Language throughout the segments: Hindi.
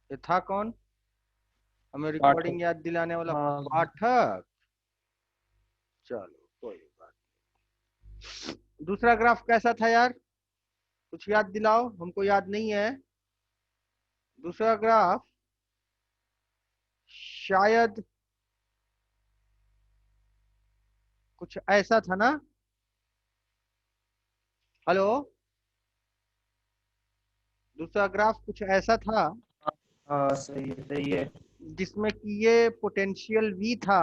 ये था कौन हमें पाठक। रिकॉर्डिंग याद दिलाने वाला? हाँ। पाठक। चलो कोई बात। दूसरा ग्राफ कैसा था यार? कुछ याद दिलाओ, हमको याद नहीं है। दूसरा ग्राफ शायद कुछ ऐसा था ना? हेलो। दूसरा ग्राफ कुछ ऐसा था हाँ सही है सही है। जिसमें कि ये पोटेंशियल V था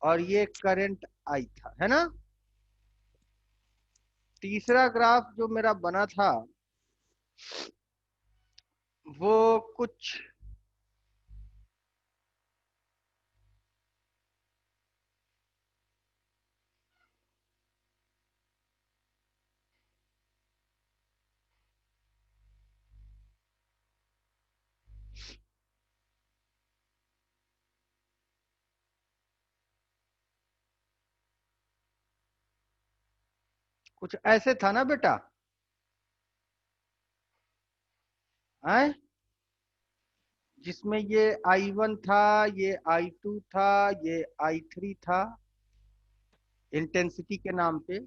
और ये करंट I था, है ना? तीसरा ग्राफ जो मेरा बना था वो कुछ कुछ ऐसे था ना बेटा? हैं? जिसमें ये I1 था, ये I2 था, ये I3 था, इंटेंसिटी के नाम पे।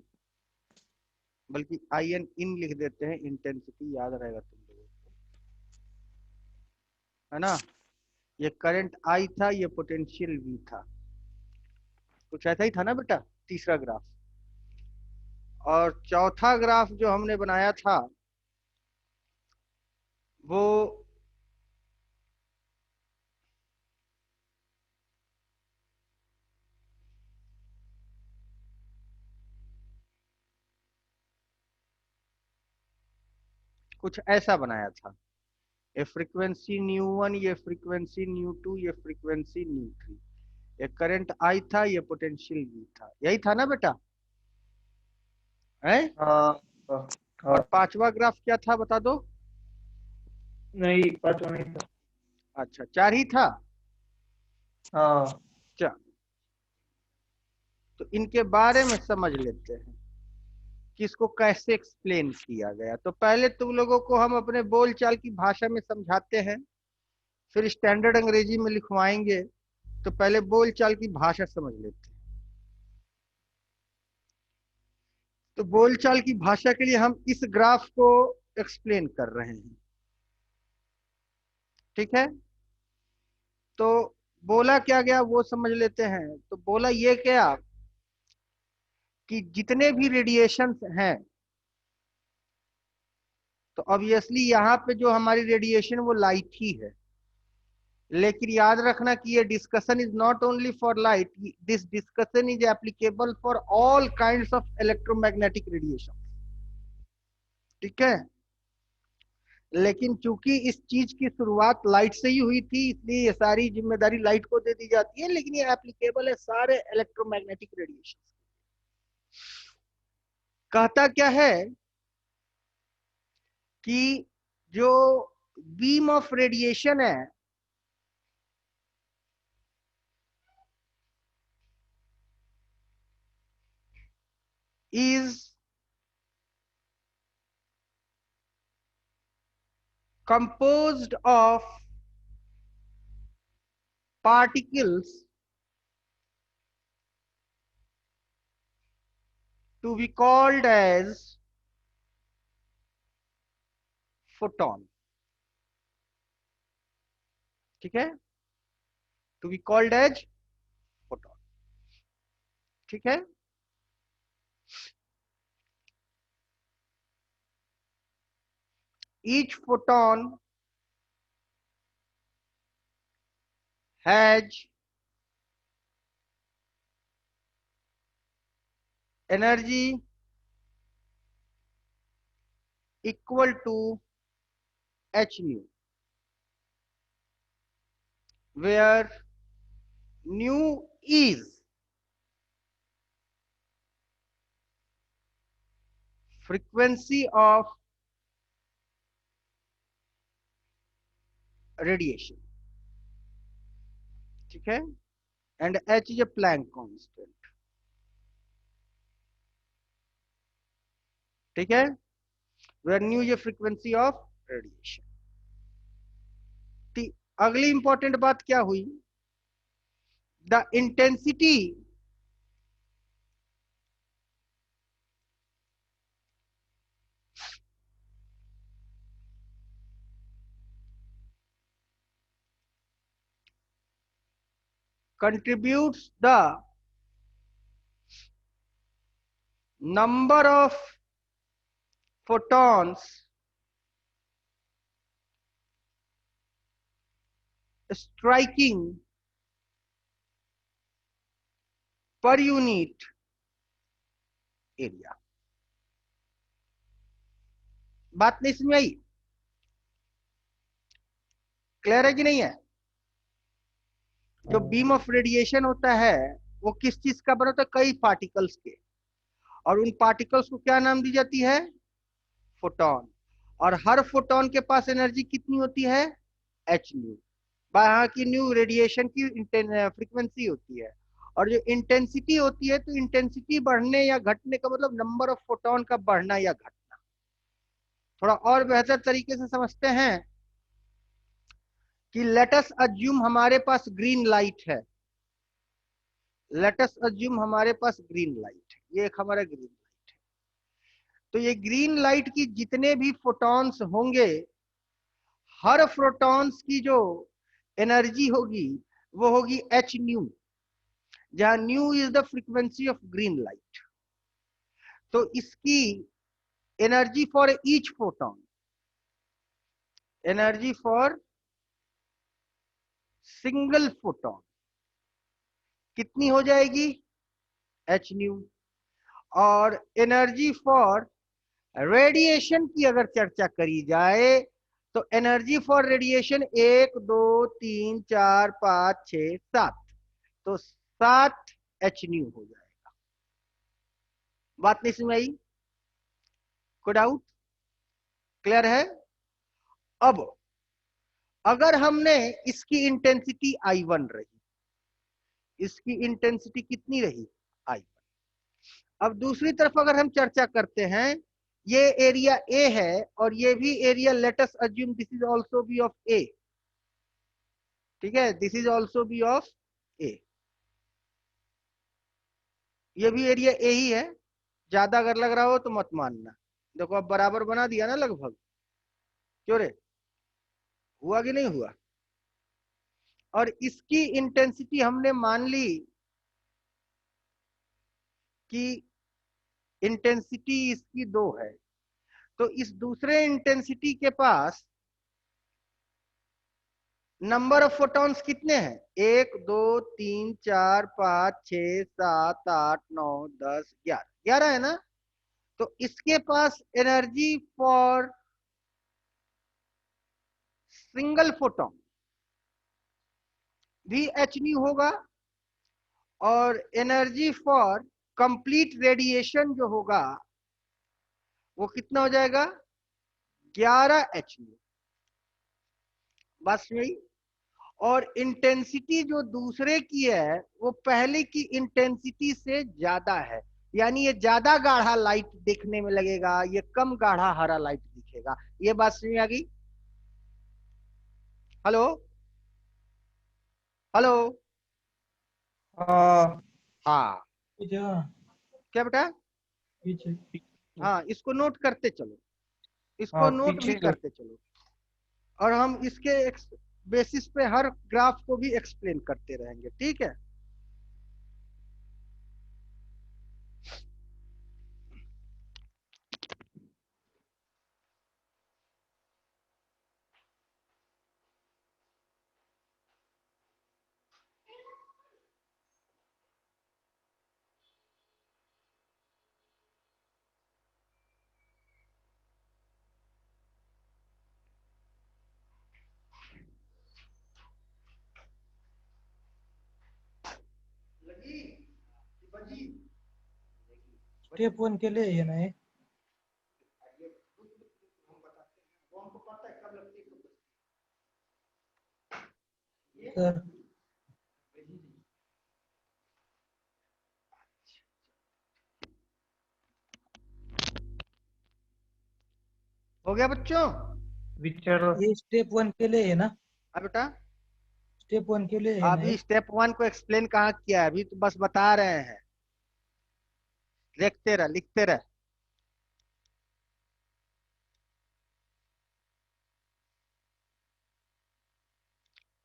बल्कि IN इन लिख देते हैं, इंटेंसिटी याद रहेगा तुम लोगों को, है ना? ये करंट I था, ये पोटेंशियल V था। कुछ ऐसा ही था ना बेटा तीसरा ग्राफ? और चौथा ग्राफ जो हमने बनाया था वो कुछ ऐसा बनाया था। ये फ्रीक्वेंसी न्यू 1, ये फ्रीक्वेंसी न्यू 2, ये फ्रीक्वेंसी न्यू 3। ये करंट I था, ये पोटेंशियल V था। यही था ना बेटा? है? हाँ हाँ और हाँ। पांचवा ग्राफ क्या था बता दो? नहीं पाँचवा नहीं था। अच्छा, चार ही था। हाँ। चल, तो इनके बारे में समझ लेते हैं कि इसको कैसे एक्सप्लेन किया गया। तो पहले तुम लोगों को हम अपने बोलचाल की भाषा में समझाते हैं, फिर स्टैंडर्ड अंग्रेजी में लिखवाएंगे। तो पहले बोलचाल की भाषा समझ लेते हैं। तो बोलचाल की भाषा के लिए हम इस ग्राफ को एक्सप्लेन कर रहे हैं, ठीक है? तो बोला क्या गया वो समझ लेते हैं। तो बोला ये क्या कि जितने भी रेडिएशंस हैं, तो ऑब्वियसली यहाँ पे जो हमारी रेडिएशन वो लाइट ही है। लेकिन याद रखना कि ये discussion is not only for light, this discussion is applicable for all kinds of electromagnetic radiation, ठीक है? लेकिन चूंकि इस चीज की शुरुआत लाइट से ही हुई थी, इसलिए ये सारी जिम्मेदारी लाइट को दे दी जाती है। लेकिन ये एप्लीकेबल है सारे इलेक्ट्रोमैग्नेटिक रेडिएशन। कहता क्या है कि जो बीम ऑफ रेडिएशन है is composed of particles to be called as photon, ठीक है? To be called as photon, ठीक है? Each photon has energy equal to h nu, where nu is frequency of radiation, ठीक है? And h is a Planck constant, ठीक है? Where nu is a frequency of radiation, अगली इंपॉर्टेंट बात क्या हुई, the intensity contributes the number of photons striking per unit area। बात नहीं समझ आई? क्लियर है कि नहीं है? जो बीम ऑफ रेडिएशन होता है वो किस चीज का बना होता है? कई पार्टिकल्स के, और उन पार्टिकल्स को क्या नाम दी जाती है? फोटोन। और हर फोटोन के पास एनर्जी कितनी होती है? H new. यहाँ की न्यू रेडिएशन की फ्रीक्वेंसी होती है। और जो इंटेंसिटी होती है, तो इंटेंसिटी बढ़ने या घटने का मतलब नंबर ऑफ फोटोन का बढ़ना या घटना। थोड़ा और बेहतर तरीके से समझते हैं कि लेटस अज्यूम हमारे पास ग्रीन लाइट है। लेटस अज्यूम हमारे पास ग्रीन लाइट है, ये एक हमारा ग्रीन लाइट है। तो ये ग्रीन लाइट की जितने भी फोटॉन्स होंगे, हर फोटॉन्स की जो एनर्जी होगी वो होगी एच न्यू, जहां new is the frequency of green light. तो इसकी energy for each photon, energy for single photon कितनी हो जाएगी? H new. और एनर्जी फॉर रेडिएशन की अगर चर्चा करी जाए तो एनर्जी फॉर रेडिएशन 1 2 3 4 5 6 7, तो 7 एच न्यू हो जाएगा। बात नहीं समझ आई? कोई डाउट? क्लियर है? अब अगर हमने इसकी इंटेंसिटी I1 रही, इसकी इंटेंसिटी कितनी रही? I1। अब दूसरी तरफ अगर हम चर्चा करते हैं, ये एरिया ए है और ये भी area, let us assume this is also B of A, ठीक है, this is also B of A, ये भी एरिया ए ही है। ज्यादा अगर लग रहा हो तो मत मानना। देखो अब बराबर बना दिया ना लगभग। क्यों रे, हुआ कि नहीं हुआ? और इसकी इंटेंसिटी हमने मान ली कि इंटेंसिटी इसकी 2 है, तो इस दूसरे इंटेंसिटी के पास नंबर ऑफ फोटॉन्स कितने हैं? 1 2 3 4 5 6 7 8 9 10 11, 11 है ना? तो इसके पास एनर्जी फॉर सिंगल फोटॉन भी एच न्यू होगा, और एनर्जी फॉर कंप्लीट रेडिएशन जो होगा वो कितना हो जाएगा? 11 एच न्यू। बस यही। और इंटेंसिटी जो दूसरे की है वो पहले की इंटेंसिटी से ज्यादा है, यानी ये ज्यादा गाढ़ा लाइट देखने में लगेगा, ये कम गाढ़ा हरा लाइट दिखेगा। ये बात समझ में आ गई? Hello hello. हाँ हाँ, क्या बेटा? पीछे। हाँ, इसको नोट करते चलो, इसको हाँ नोट भी पीछे जो। करते चलो, और हम इसके बेसिस पे हर ग्राफ को भी एक्सप्लेन करते रहेंगे, ठीक है? लगी बजी? स्टेप 1 के लिए ये नहीं हम बताते हैं, वो हमको पता है कब लगती है कब बजती है। सर। हो गया बच्चों? विचारो ये स्टेप 1 के लिए है ना? अब बेटा स्टेप 1 के लिए है ना अभी ये? स्टेप 1 को एक्सप्लेन कहाँ किया है, अभी तो बस बता रहे हैं। देखते रह, लिखते रह।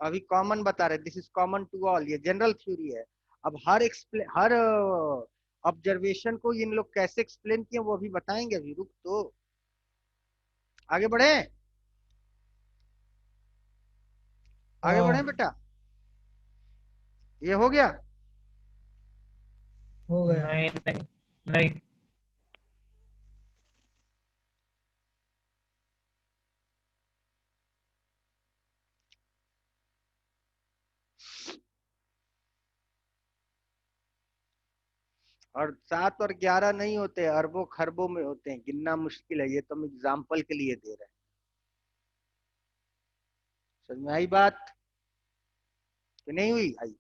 अभी कॉमन बता रहे, this is common to all, ये जनरल थ्योरी है। अब हर ऑब्जर्वेशन को इन लोग कैसे एक्सप्लेन किए वो अभी बताएंगे, अभी रुक तो, आगे बढ़े, आगे बढ़े हाँ, बेटा। ये हो गया। हो गया। नहीं नहीं नहीं। और 7 और 11 नहीं होते, अरबों खरबों में होते हैं, गिनना मुश्किल है, ये तो हम एग्जाम्पल के लिए दे रहे हैं। समझ में आई बात कि नहीं हुई? आई।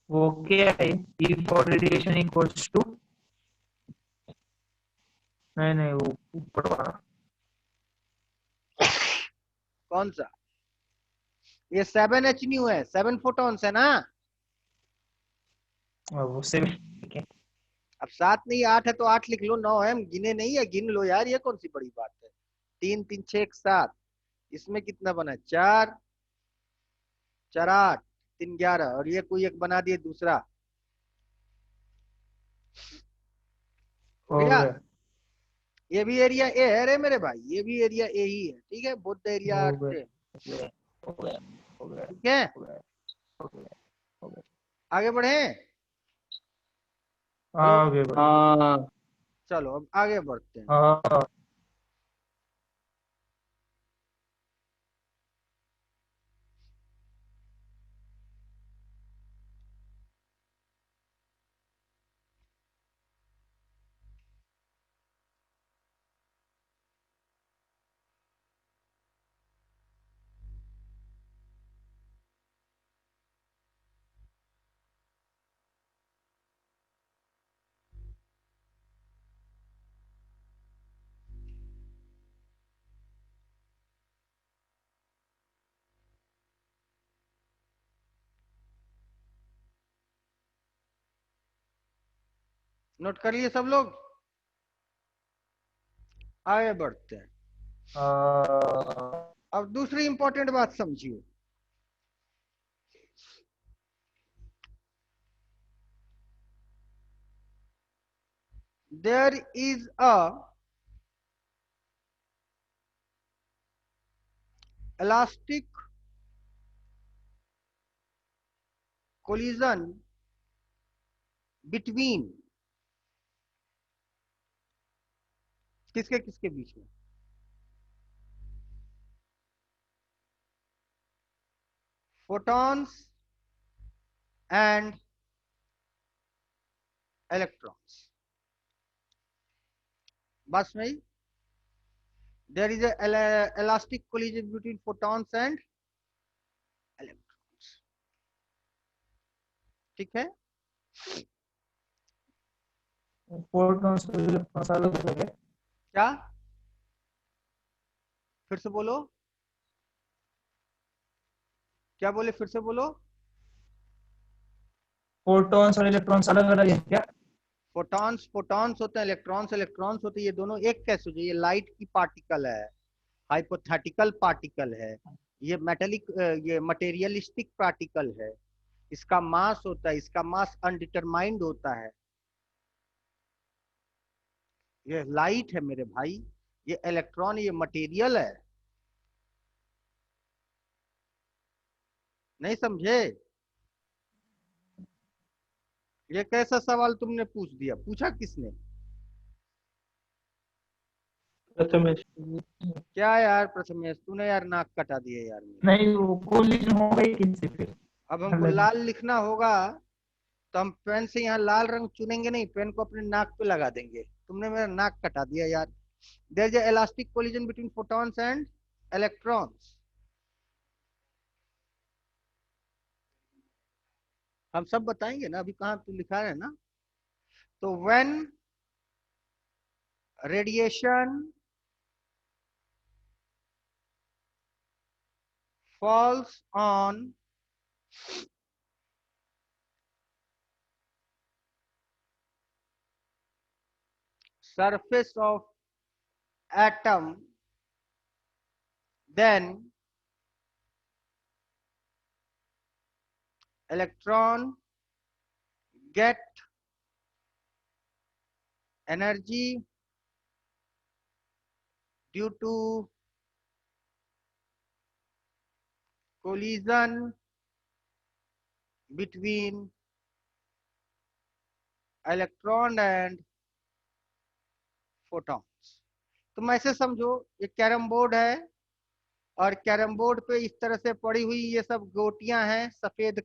वो क्या है? E for radiation equals to, नहीं नहीं वो ऊपर वाला। कौन सा? ये 7 h nu है, 7 फोटॉन्स है ना। वो 7, ठीक है। अब 7 नहीं 8 है तो 8 लिख लो, 9 है, हम गिने नहीं है, गिन लो यार, ये कौन सी बड़ी बात है। 3 3 6 7, इसमें कितना बना? 4 4 8 3 11, और ये कोई एक बना दिए दूसरा। हो हो गया। गया ये भी एरिया ए है रे मेरे भाई, ये भी एरिया ए ही है, ठीक है, बोथ द एरिया हो आर गया सेम। हो गया हो गया हो गया ठीक है, हो गया हो गया हो गया। आगे बढ़े। हेलो, आगे बढ़ो। हाँ चलो अब आगे बढ़ते हैं। हाँ। नोट कर लिए सब लोग, आगे बढ़ते हैं। अब दूसरी इंपॉर्टेंट बात समझिए। There is a elastic collision between, किसके किसके बीच में? photons and electrons। बस में ही, there is a elastic collision between photons and electrons। ठीक है, फोटॉन्स और इलेक्ट्रॉन्स अलग अलग है। क्या? फिर से बोलो, क्या बोले, फिर से बोलो। फोटॉन्स और इलेक्ट्रॉन्स अलग अलग है क्या? फोटॉन्स फोटॉन्स होते हैं, इलेक्ट्रॉन्स इलेक्ट्रॉन्स होते हैं, ये दोनों एक कैसे हो जाए? ये लाइट की पार्टिकल है, हाइपोथेटिकल पार्टिकल है, ये मेटेलिक, ये मटेरियलिस्टिक पार्टिकल है, इसका मास होता है, इसका मास अनडिटरमाइंड होता है। ये लाइट है मेरे भाई, ये इलेक्ट्रॉन, ये मटेरियल है। नहीं समझे? ये कैसा सवाल तुमने पूछ दिया, पूछा किसने? प्रथमेश। क्या यार प्रथमेश, तूने यार नाक कटा दिए यार मेरा। नहीं वो कोलिजन हो गई किनसे फिर? अब हमको अलग। लाल लिखना होगा तो हम पेन से यहाँ लाल रंग चुनेंगे नहीं, पेन को अपने नाक पे लगा देंगे। तुमने मेरा नाक कटा दिया यार। There is a elastic collision between photons and electrons. हम सब बताएंगे ना, अभी कहाँ तू लिखा है ना। तो when radiation falls on surface of atom, then electron get energy due to collision between electron and photons। तुम ऐसे समझो ये कैरम बोर्ड है और कैरम बोर्ड पे इस तरह से पड़ी हुई ये सब गोटियां हैं, सफेद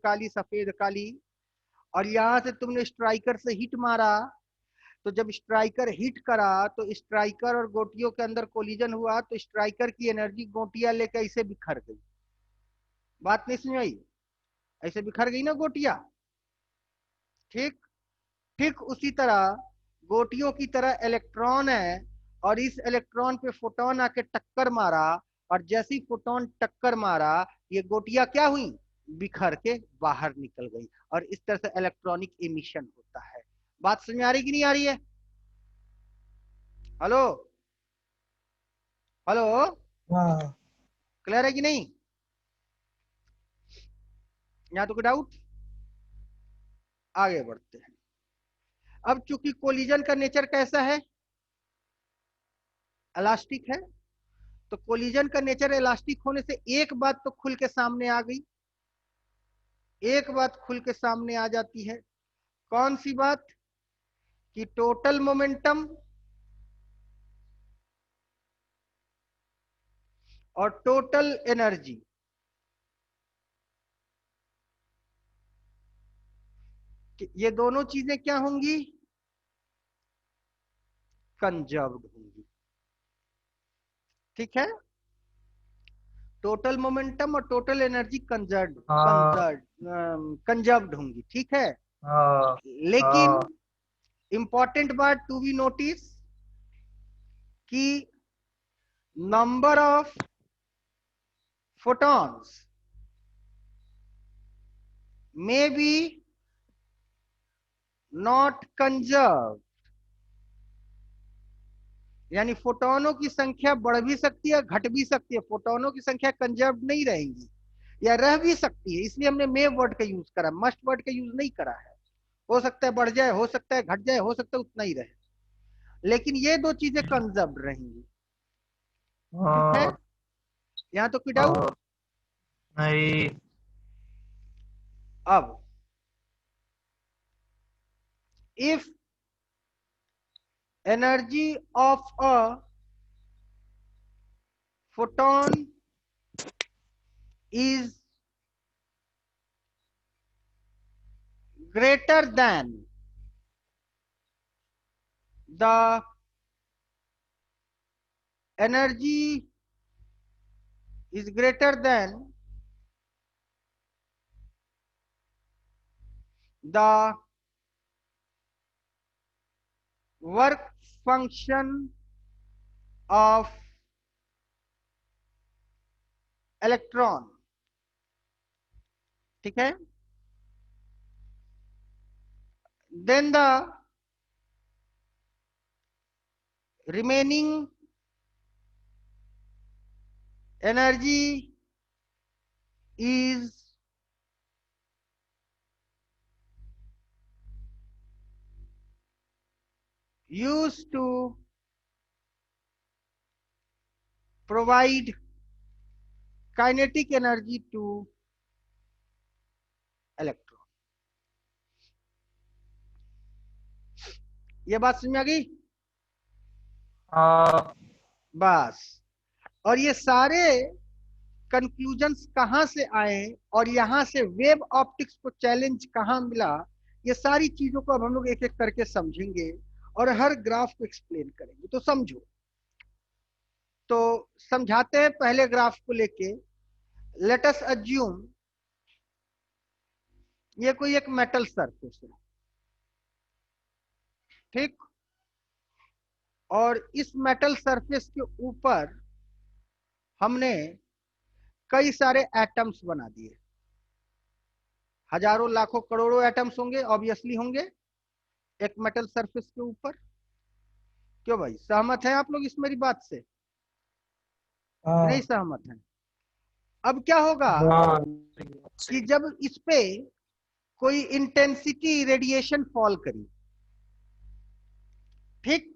काली, और यहां से तुमने स्ट्राइकर से हिट मारा, तो जब स्ट्राइकर हिट करा तो स्ट्राइकर और गोटियों के अंदर कोलिजन हुआ, तो स्ट्राइकर की एनर्जी गोटियां लेकर ऐसे बिखर गई। बात नहीं समझ आई? ऐसे बिखर गई ना गोटियां, ठीक ठीक उसी तरह गोटियों की तरह इलेक्ट्रॉन है, और इस इलेक्ट्रॉन पे फोटोन आके टक्कर मारा, और जैसी फोटोन टक्कर मारा ये गोटियां क्या हुई, बिखर के बाहर निकल गई, और इस तरह से इलेक्ट्रॉनिक इमिशन होता है। बात समझ आ रही कि नहीं आ रही है? हेलो हेलो, हाँ क्लियर है कि नहीं? यहाँ तो कोई डाउट? आगे बढ़ते हैं। अब चूंकि कोलिजन का नेचर कैसा है, इलास्टिक है, तो कोलिजन का नेचर इलास्टिक होने से एक बात तो खुल के सामने आ गई, एक बात खुल के सामने आ जाती है। कौन सी बात? कि टोटल मोमेंटम और टोटल एनर्जी ये दोनों चीजें क्या होंगी, कंजर्व्ड होंगी। ठीक है, टोटल मोमेंटम और टोटल एनर्जी कंजर्व्ड हाँ कंजर्व्ड होंगी। ठीक है, हाँ लेकिन हाँ इंपॉर्टेंट बात टू बी नोटिस कि number of photons may be not conserved, यानी फोटोनों की संख्या बढ़ भी सकती है, घट भी सकती है, फोटोनों की संख्या कंजर्व नहीं रहेंगी या रह भी सकती है। इसलिए हमने मे वर्ड का यूज करा, मस्ट वर्ड का यूज नहीं करा है। हो सकता है बढ़ जाए, हो सकता है घट जाए, हो सकता है उतना ही रहे, लेकिन ये दो चीजें कंजर्व रहेंगी। ठीक है, हाँ यहां तो कोई डाउट? हाँ, नहीं अब if energy of a photon is greater than the energy is greater than the work function of electron। ठीक है, then the remaining energy is used to provide kinetic energy to electron। ये बात समझ में आ गई? हाँ बस, और ये सारे कंक्लूजन्स कहां से आए और यहां से वेव ऑप्टिक्स को चैलेंज कहां मिला, ये सारी चीजों को अब हम लोग एक एक करके समझेंगे और हर ग्राफ को एक्सप्लेन करेंगे। तो समझो, तो समझाते हैं पहले ग्राफ को लेके। लेट अस अज्यूम ये कोई एक मेटल सरफेस है, ठीक, और इस मेटल सरफेस के ऊपर हमने कई सारे एटम्स बना दिए, हजारों लाखों करोड़ों एटम्स होंगे, ऑब्वियसली होंगे एक मेटल सरफेस के ऊपर। क्यों भाई, सहमत हैं आप लोग इस मेरी बात से? नहीं हाँ सहमत हैं? अब क्या होगा हाँ कि जब इस पे कोई इंटेंसिटी रेडिएशन फॉल करी, ठीक,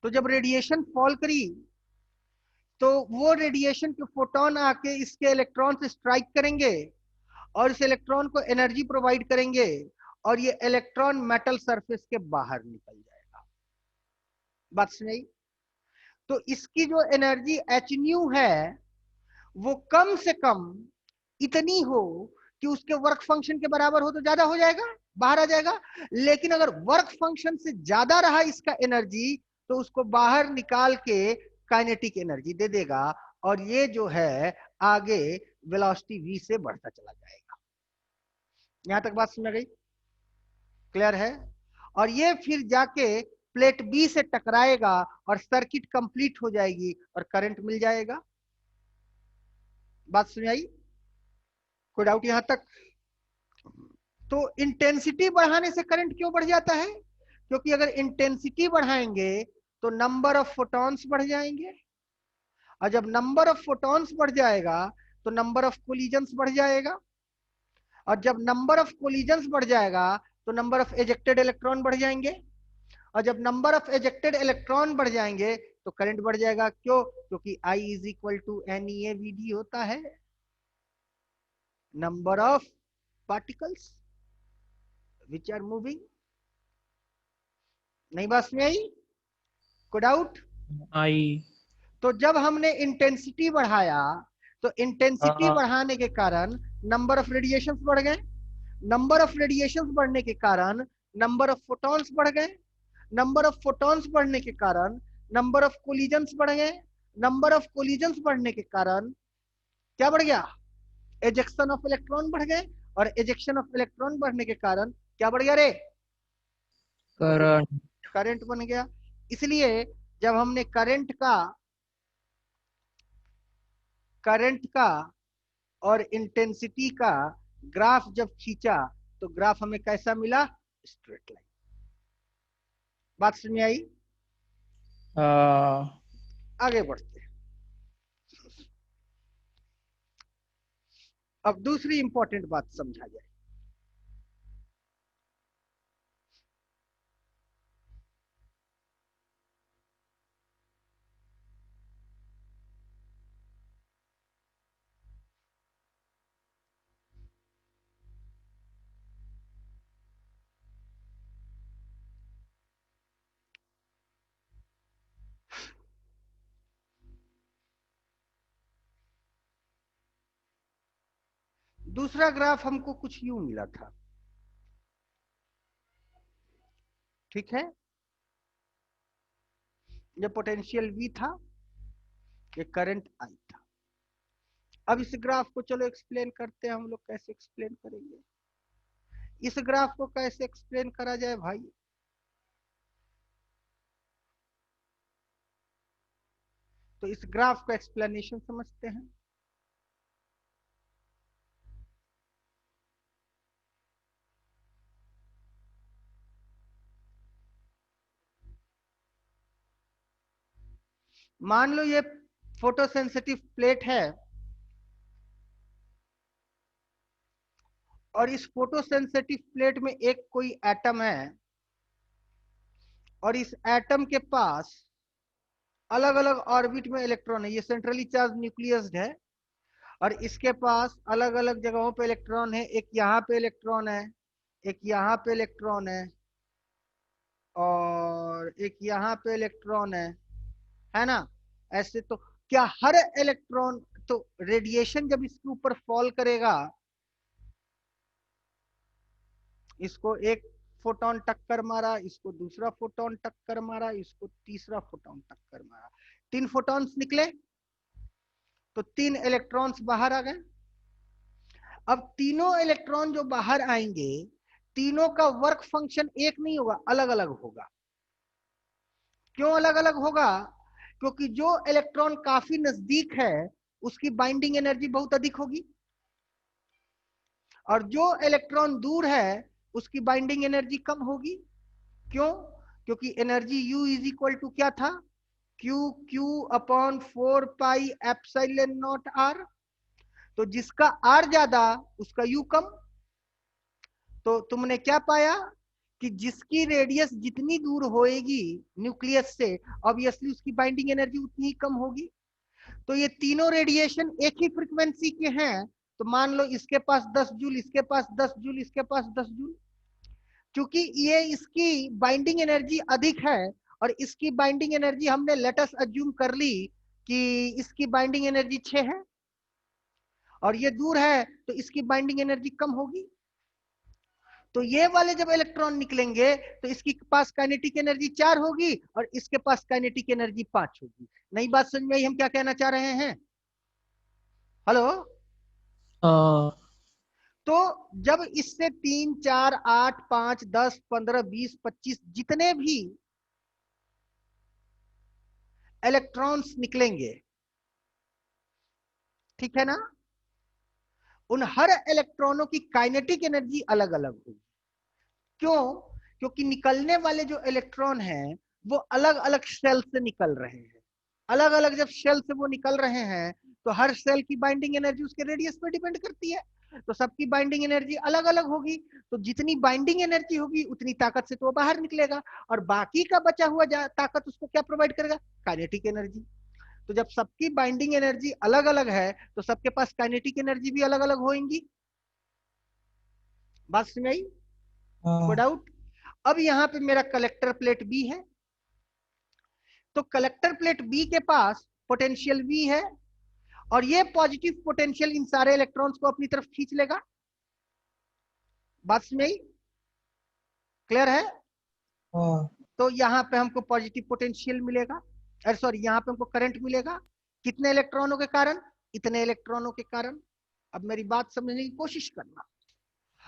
तो जब रेडिएशन फॉल करी तो वो रेडिएशन के फोटोन आके इसके इलेक्ट्रॉन से स्ट्राइक करेंगे और इस इलेक्ट्रॉन को एनर्जी प्रोवाइड करेंगे और ये इलेक्ट्रॉन मेटल सरफेस के बाहर निकल जाएगा। बात सुनाई? तो इसकी जो एनर्जी एच न्यू है वो कम से कम इतनी हो कि उसके वर्क फंक्शन के बराबर हो तो ज्यादा हो जाएगा, बाहर आ जाएगा। लेकिन अगर वर्क फंक्शन से ज्यादा रहा इसका एनर्जी तो उसको बाहर निकाल के काइनेटिक एनर्जी दे देगा और ये जो है आगे वेलोसिटी v से बढ़ता चला जाएगा। यहां तक बात सुन गई? क्लियर है? और ये फिर जाके प्लेट बी से टकराएगा और सर्किट कंप्लीट हो जाएगी और करंट मिल जाएगा। बात सुन आई? कोई डाउट यहां तक? तो इंटेंसिटी बढ़ाने से करंट क्यों बढ़ जाता है? क्योंकि अगर इंटेंसिटी बढ़ाएंगे तो नंबर ऑफ फोटॉन्स बढ़ जाएंगे और जब नंबर ऑफ फोटॉन्स बढ़ जाएगा तो नंबर ऑफ कोलिजन्स बढ़ जाएगा और जब नंबर ऑफ कोलिजन्स बढ़ जाएगा तो नंबर ऑफ एजेक्टेड इलेक्ट्रॉन बढ़ जाएंगे और जब नंबर ऑफ एजेक्टेड इलेक्ट्रॉन बढ़ जाएंगे तो करंट बढ़ जाएगा। क्यों? क्योंकि I is equal to NeAVD होता है, number of particles which are moving. नहीं बात में आई? कोई डाउट? आई। तो जब हमने इंटेंसिटी बढ़ाया तो इंटेंसिटी बढ़ाने के कारण नंबर ऑफ रेडिएशंस बढ़ गए, नंबर ऑफ रेडिएशंस बढ़ने के कारण नंबर ऑफ फोटॉन्स बढ़ गए, नंबर ऑफ फोटॉन्स बढ़ने के कारण नंबर ऑफ कोलिजन्स बढ़ गए, नंबर ऑफ कोलिजन्स बढ़ने के कारण क्या बढ़ गया? एजेक्शन ऑफ इलेक्ट्रॉन बढ़ गए और एजेक्शन ऑफ इलेक्ट्रॉन बढ़ने के कारण क्या बढ़ गया रे? करंट। करंट बन गया। इसलिए जब हमने करंट का और इंटेंसिटी का ग्राफ जब खींचा तो ग्राफ हमें कैसा मिला? Straight line. बात समझ में आई? आगे बढ़ते हैं। अब दूसरी इंपॉर्टेंट बात समझा जाए। दूसरा ग्राफ हमको कुछ यूं मिला था, ठीक है? ये पोटेंशियल V था, ये करंट I था। अब इस ग्राफ को चलो एक्सप्लेन करते हैं हम लोग। कैसे एक्सप्लेन करेंगे इस ग्राफ को? कैसे एक्सप्लेन करा जाए भाई? तो इस ग्राफ का एक्सप्लेनेशन समझते हैं। मान लो ये फोटोसेंसिटिव प्लेट है और इस फोटोसेंसिटिव प्लेट में एक कोई एटम है और इस एटम के पास अलग अलग ऑर्बिट में इलेक्ट्रॉन है। ये सेंट्रली चार्ज न्यूक्लियस है और इसके पास अलग अलग जगहों पे इलेक्ट्रॉन है। एक यहाँ पे इलेक्ट्रॉन है, एक यहाँ पे इलेक्ट्रॉन है और एक यहाँ पे इलेक्ट्रॉन है ना? ऐसे तो क्या हर इलेक्ट्रॉन, तो रेडिएशन जब इसके ऊपर फॉल करेगा, इसको एक फोटोन टक्कर मारा, इसको दूसरा फोटोन टक्कर मारा, इसको तीसरा फोटोन टक्कर मारा, 3 फोटॉन्स निकले तो 3 इलेक्ट्रॉन्स बाहर आ गए। अब तीनों इलेक्ट्रॉन जो बाहर आएंगे तीनों का वर्क फंक्शन एक नहीं होगा, अलग अलग होगा। क्यों अलग अलग होगा? क्योंकि जो इलेक्ट्रॉन काफी नजदीक है उसकी बाइंडिंग एनर्जी बहुत अधिक होगी, और जो इलेक्ट्रॉन दूर है उसकी बाइंडिंग एनर्जी कम होगी। क्यों? क्योंकि energy U is equal to क्या था? Q/4πε0r। तो जिसका R ज्यादा उसका U कम। तो तुमने क्या पाया कि जिसकी रेडियस जितनी दूर होएगी न्यूक्लियस से, ऑब्वियसली उसकी बाइंडिंग एनर्जी उतनी ही कम होगी। तो ये तीनों रेडिएशन एक ही फ्रीक्वेंसी के हैं, तो मान लो इसके पास 10 जूल, इसके पास 10 जूल, इसके पास 10 जूल। क्योंकि ये इसकी बाइंडिंग एनर्जी अधिक है और इसकी बाइंडिंग एनर्जी हमने लेटस अज्यूम कर ली कि इसकी बाइंडिंग एनर्जी 6 है, और ये दूर है तो इसकी बाइंडिंग एनर्जी कम होगी। तो ये वाले जब इलेक्ट्रॉन निकलेंगे तो इसकी पास काइनेटिक एनर्जी 4 होगी और इसके पास काइनेटिक एनर्जी 5 होगी। नई बात समझ में आई हम क्या कहना चाह रहे हैं? हेलो। तो जब इससे 3, 4, 8, 5, 10, 15, 20, 25 जितने भी इलेक्ट्रॉन्स निकलेंगे, ठीक है ना, उन हर इलेक्ट्रॉनों की काइनेटिक एनर्जी अलग अलग होगी। क्यों? क्योंकि निकलने वाले जो इलेक्ट्रॉन हैं वो अलग अलग शेल से निकल रहे हैं। अलग अलग जब शेल से वो निकल रहे हैं तो हर सेल की बाइंडिंग एनर्जी उसके रेडियस पर डिपेंड करती है, तो सबकी बाइंडिंग एनर्जी अलग अलग होगी। तो जितनी बाइंडिंग एनर्जी होगी उतनी ताकत से तो वो बाहर निकलेगा, और बाकी का बचा हुआ ताकत उसको क्या प्रोवाइड करेगा? Kinetic energy. तो जब सबकी बाइंडिंग एनर्जी अलग अलग है तो सबके पास काइनेटिक एनर्जी भी अलग अलग होंगी। बात समझ आई? कोई डाउट? अब यहां पे मेरा कलेक्टर प्लेट बी है, तो कलेक्टर प्लेट बी के पास पोटेंशियल V है, और ये पॉजिटिव पोटेंशियल इन सारे इलेक्ट्रॉन्स को अपनी तरफ खींच लेगा। बात समझ आई? क्लियर है? तो यहां पे हमको पॉजिटिव पोटेंशियल मिलेगा, अरे सॉरी, यहां पे हमको करंट मिलेगा। कितने इलेक्ट्रॉनों के कारण? इतने इलेक्ट्रॉनों के कारण। अब मेरी बात समझने की कोशिश करना।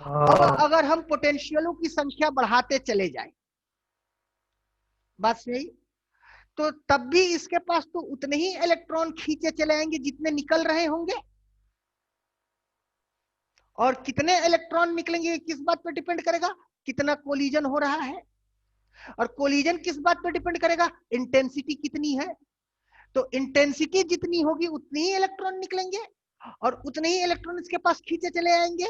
अब अगर हम पोटेंशियलों की संख्या बढ़ाते चले जाएं, बात सही, तो तब भी इसके पास तो उतने ही इलेक्ट्रॉन खींचे चले आएंगे जितने निकल रहे होंगे। और कितने इलेक्ट्रॉन निकलेंगे किस बात पर डिपेंड करेगा? कितना कोलिजन हो रहा है। और कोलिजन किस बात पर डिपेंड करेगा? इंटेंसिटी कितनी है। तो इंटेंसिटी जितनी होगी उतनी ही इलेक्ट्रॉन निकलेंगे और उतने ही इलेक्ट्रॉन इसके पास खींचे चले आएंगे।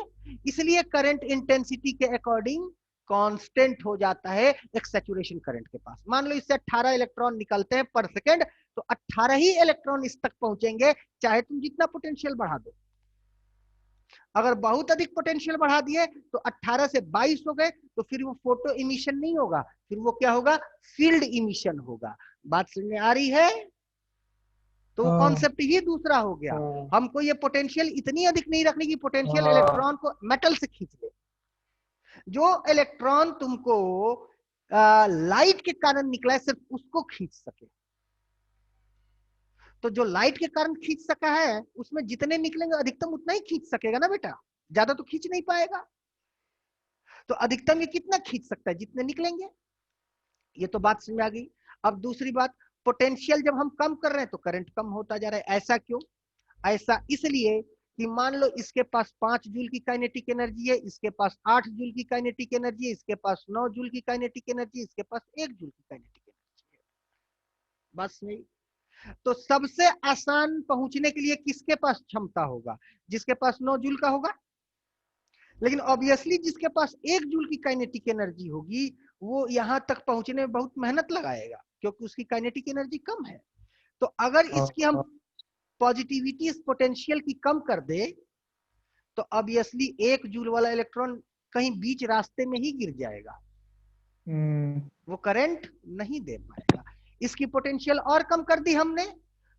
इसलिए करंट इंटेंसिटी के अकॉर्डिंग कांस्टेंट हो जाता है एक सैचुरेशन करंट के पास। मान लो इससे 18 इलेक्ट्रॉन निकलते हैं पर सेकेंड, तो 18 ही इलेक्ट्रॉन इस तक पहुंचेंगे चाहे तुम जितना पोटेंशियल बढ़ा दो। अगर बहुत अधिक पोटेंशियल बढ़ा दिए तो 18 से 22 हो गए, तो फिर वो फोटो इमिशन नहीं होगा, फिर वो क्या होगा? फील्ड इमिशन होगा। बात समझ में आ रही है? तो कॉन्सेप्ट ही दूसरा हो गया। हमको ये पोटेंशियल इतनी अधिक नहीं रखनी कि पोटेंशियल इलेक्ट्रॉन को मेटल से खींच ले। जो इलेक्ट्रॉन तुमको लाइट के कारण निकला है सिर्फ उसको खींच सके। तो जो लाइट के कारण खींच सका है उसमें जितने निकलेंगे अधिकतम उतना ही खींच सकेगा ना बेटा, ज्यादा तो खींच नहीं पाएगा। तो अधिकतम ये कितना खींच सकता है? जितने निकलेंगे। ये तो बात समझ आ गई। अब दूसरी बात, पोटेंशियल जब हम कम कर रहे हैं तो करंट कम होता जा रहा है। ऐसा क्यों? ऐसा इसलिए कि मान लो इसके पास 5 जूल की काइनेटिक एनर्जी है, इसके पास 8 जूल की काइनेटिक एनर्जी है, इसके पास 9 जूल की काइनेटिक एनर्जी, इसके पास 1 जूल की काइनेटिक एनर्जी है। बस नहीं। तो सबसे आसान पहुंचने के लिए किसके पास क्षमता होगा? जिसके पास 9 जूल का होगा। लेकिन ऑब्वियसली जिसके पास 1 जूल की काइनेटिक एनर्जी होगी वो यहां तक पहुंचने में बहुत मेहनत लगाएगा क्योंकि उसकी काइनेटिक एनर्जी कम है। तो अगर इसकी हम पॉजिटिविटी इस पोटेंशियल की कम कर दे तो ऑब्वियसली 1 जूल वाला इलेक्ट्रॉन कहीं बीच रास्ते में ही गिर जाएगा, वो करंट नहीं दे पाएगा। इसकी पोटेंशियल और कम कर दी हमने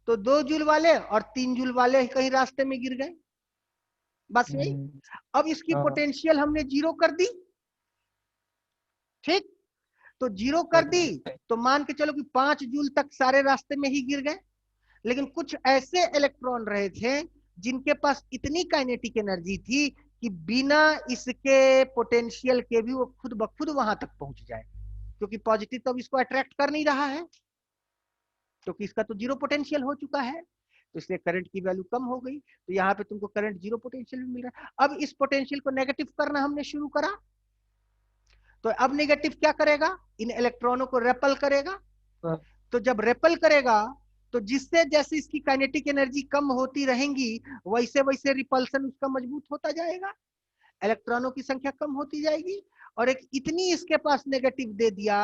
तो 2 जूल वाले और 3 जूल वाले कहीं रास्ते में गिर गए। बस यही। अब इसकी पोटेंशियल हमने 0 कर दी, ठीक? तो 0 कर दी तो मान के चलो कि 5 जूल तक सारे रास्ते में ही गिर गए। लेकिन कुछ ऐसे इलेक्ट्रॉन रहे थे जिनके पास इतनी काइनेटिक एनर्जी थी कि बिना इसके पोटेंशियल के भी वो खुद ब खुद वहां तक पहुंच जाए, क्योंकि पॉजिटिव तो अब इसको अट्रैक्ट कर नहीं रहा है। तो किसका तो जीरो पोटेंशियल हो चुका है, तो इसलिए करंट की वैल्यू कम हो गई। तो यहाँ पे तुमको करंट जीरो पोटेंशियल में मिल रहा है। अब इस पोटेंशियल को नेगेटिव करना हमने शुरू करा, तो अब नेगेटिव क्या करेगा, इन इलेक्ट्रॉनों को रेपल करेगा। तो जब रेपल करेगा तो जिससे जैसे इसकी काइनेटिक एनर्जी कम होती रहेंगी वैसे वैसे रिपल्सन उसका मजबूत होता जाएगा, इलेक्ट्रॉनों की संख्या कम होती जाएगी। और एक इतनी इसके पास नेगेटिव दे दिया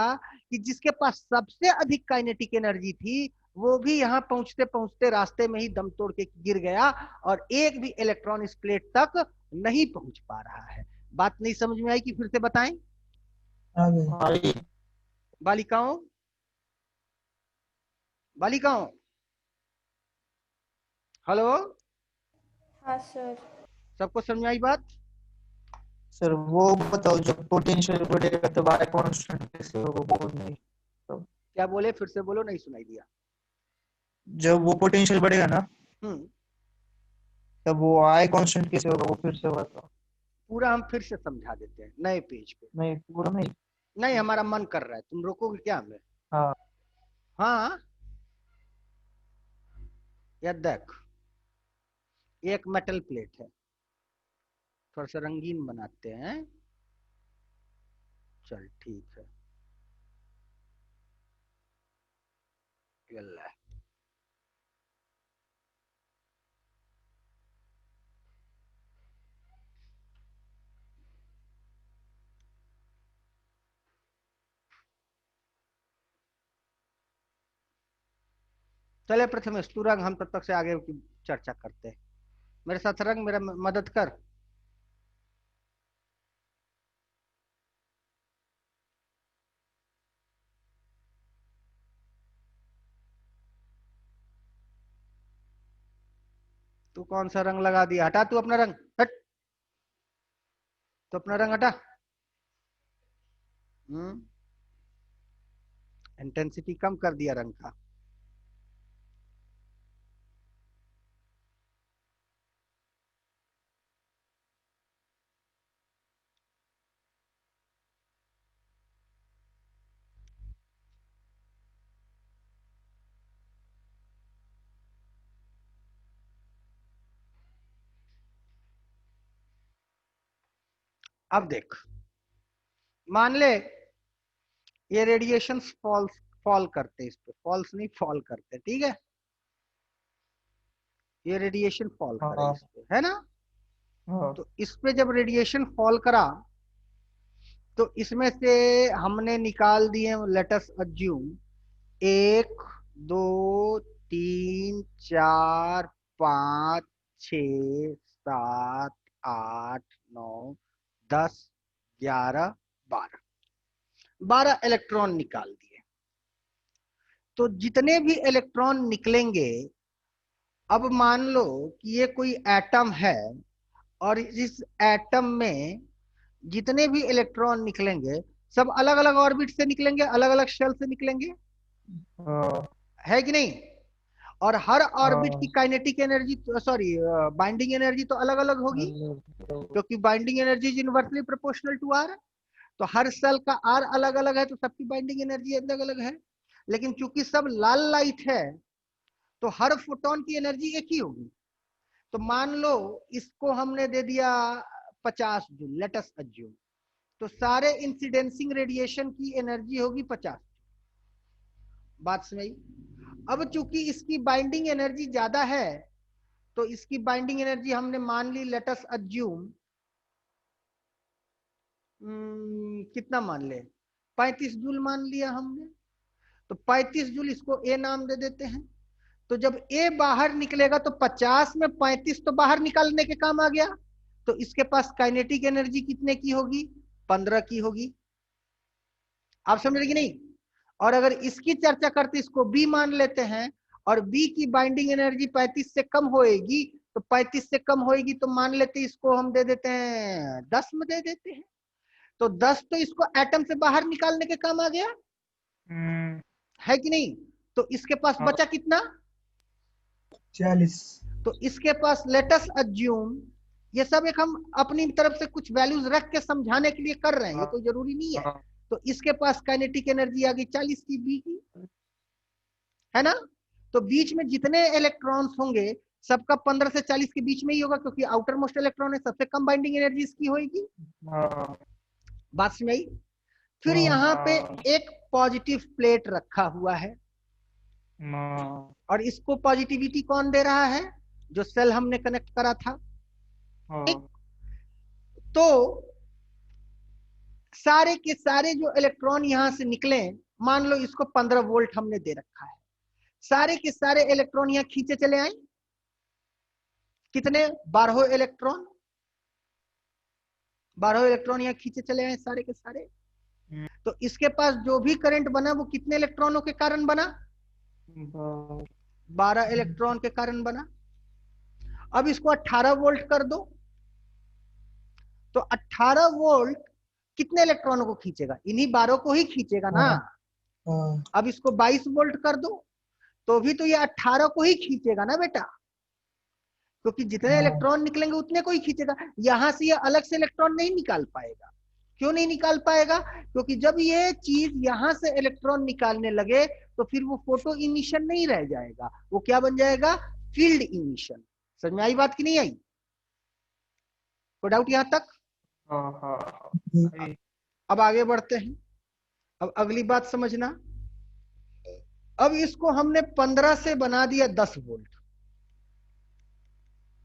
कि जिसके पास सबसे अधिक काइनेटिक एनर्जी थी वो भी यहाँ पहुंचते पहुंचते रास्ते में ही दम तोड़ के गिर गया और एक भी इलेक्ट्रॉन इस प्लेट तक नहीं पहुंच पा रहा है। बात नहीं समझ में आई कि फिर से बताएं? आगे बालिकाओं, बालिकाओं, हेलो, हाँ सर। सबको समझ में आई बात? सर वो बताओ, जब पोटेंशियल बढ़ेगा तब आई कांस्टेंट कैसे होगा, वो नहीं। क्या बोले, फिर से बोलो, नहीं सुनाई दिया। जब वो पोटेंशियल बढ़ेगा ना हम्म, तब वो आई कांस्टेंट कैसे होगा, वो फिर से बताओ। पूरा हम फिर से समझा देते हैं नए पेज पे। नहीं पूरा नहीं। नहीं, हमारा मन कर रहा है, तुम रोकोगे क्या हमें? हाँ हाँ, ये देख, एक मेटल प्लेट है, थोड़ा सा रंगीन बनाते हैं। चल ठीक है, ये ले। चले प्रथमेश तू रंग, हम तब तक से आगे की चर्चा करते हैं। मेरे साथ रंग, मेरा मदद कर। तू कौन सा रंग लगा दिया? हटा तू अपना रंग, हट, तो अपना रंग हटा। इंटेंसिटी कम कर दिया रंग का। अब देख, मान ले ये रेडिएशन फॉल करते, इस पे फॉल्स नहीं, फॉल करते, ठीक है? ये रेडिएशन फॉल करे इस पे, है ना? हाँ तो इस पे जब रेडिएशन फॉल करा तो इसमें से हमने निकाल दिए, लेटस अज्यूम 1 2 3 4 5 6 7 8 9 10 11 12 इलेक्ट्रॉन निकाल दिए। तो जितने भी इलेक्ट्रॉन निकलेंगे, अब मान लो कि ये कोई एटम है और इस एटम में जितने भी इलेक्ट्रॉन निकलेंगे सब अलग अलग ऑर्बिट से निकलेंगे, अलग अलग शेल से निकलेंगे, हाँ है कि नहीं? और हर ऑर्बिट की kinetic energy, sorry binding energy तो अलग अलग होगी, क्योंकि binding energy is inversely proportional to R. तो हर सेल का आर अलग अलग है, तो सबकी बाइंडिंग एनर्जी अलग अलग है। लेकिन चूंकि सब लाल लाइट है तो हर फोटोन की एनर्जी एक ही होगी। तो मान लो इसको हमने दे दिया 50 जूल, लेट अस अज्यूम, तो सारे इंसिडेंसिंग रेडिएशन की एनर्जी होगी 50। बात समझ? अब चूंकि इसकी बाइंडिंग एनर्जी ज्यादा है तो इसकी बाइंडिंग एनर्जी हमने मान ली, लेट अस अज्यूम कितना मान ले, 35 जूल मान लिया हमने। तो 35 जूल, इसको ए नाम दे देते हैं। तो जब ए बाहर निकलेगा तो 50 में 35 तो बाहर निकालने के काम आ गया, तो इसके पास काइनेटिक एनर्जी कितने की होगी? 15 की होगी। आप समझ रहे कि नहीं? और अगर इसकी चर्चा करते इसको बी मान लेते हैं और बी की बाइंडिंग एनर्जी 35 से कम होएगी, तो 35 से कम होएगी तो मान लेते इसको हम दे देते हैं 10 में दे देते हैं। तो 10 तो इसको एटम से बाहर निकालने के काम आ गया, है कि नहीं? तो इसके पास बचा कितना? 40। तो इसके पास लेटस अज्यूम, ये सब एक हम अपनी तरफ से कुछ वैल्यूज रख के समझाने के लिए कर रहे हैं, ये कोई जरूरी नहीं है। तो इसके पास काइनेटिक एनर्जी आ गई 40 की, बी की, है ना? तो बीच में जितने इलेक्ट्रॉन्स होंगे सबका 15 से 40 के बीच में ही होगा, क्योंकि आउटर मोस्ट इलेक्ट्रॉन है, सबसे कम बाइंडिंग एनर्जी इसकी होगी। हाँ बात समझ आई? फिर हाँ। यहाँ पे हाँ एक पॉजिटिव प्लेट रखा हुआ है, हाँ और इसको पॉजिटिविटी कौन दे रहा है? जो सेल हमने कनेक्ट करा था। हाँ तो सारे के सारे जो इलेक्ट्रॉन यहां से निकले, मान लो इसको 15 वोल्ट हमने दे रखा है, सारे के सारे इलेक्ट्रॉन यहां खींचे चले आए। कितने? 12 इलेक्ट्रॉन, 12 इलेक्ट्रॉन यहां खींचे चले आए सारे के सारे। तो इसके पास जो भी करंट बना वो कितने इलेक्ट्रॉनों के कारण बना? 12 इलेक्ट्रॉन के कारण बना। अब इसको 18 वोल्ट कर दो, तो 18 वोल्ट कितने इलेक्ट्रॉनों को खींचेगा? इन्हीं 12 को ही खींचेगा ना। हाँ। अब इसको 22 वोल्ट कर दो, तो भी तो ये 18 को ही खींचेगा ना बेटा, क्योंकि जितने हाँ। इलेक्ट्रॉन निकलेंगे उतने को ही खींचेगा। यहां से ये अलग से इलेक्ट्रॉन नहीं निकाल पाएगा। क्यों नहीं निकाल पाएगा? क्योंकि जब ये चीज यहां से इलेक्ट्रॉन निकालने लगे तो फिर वो फोटो इमिशन नहीं रह जाएगा, वो क्या बन जाएगा? Field emission. समझ में आई बात कि नहीं आई? कोई डाउट यहां तक? हाँ हाँ अब आगे बढ़ते हैं। अब अगली बात समझना। अब इसको हमने 15 से बना दिया 10 वोल्ट।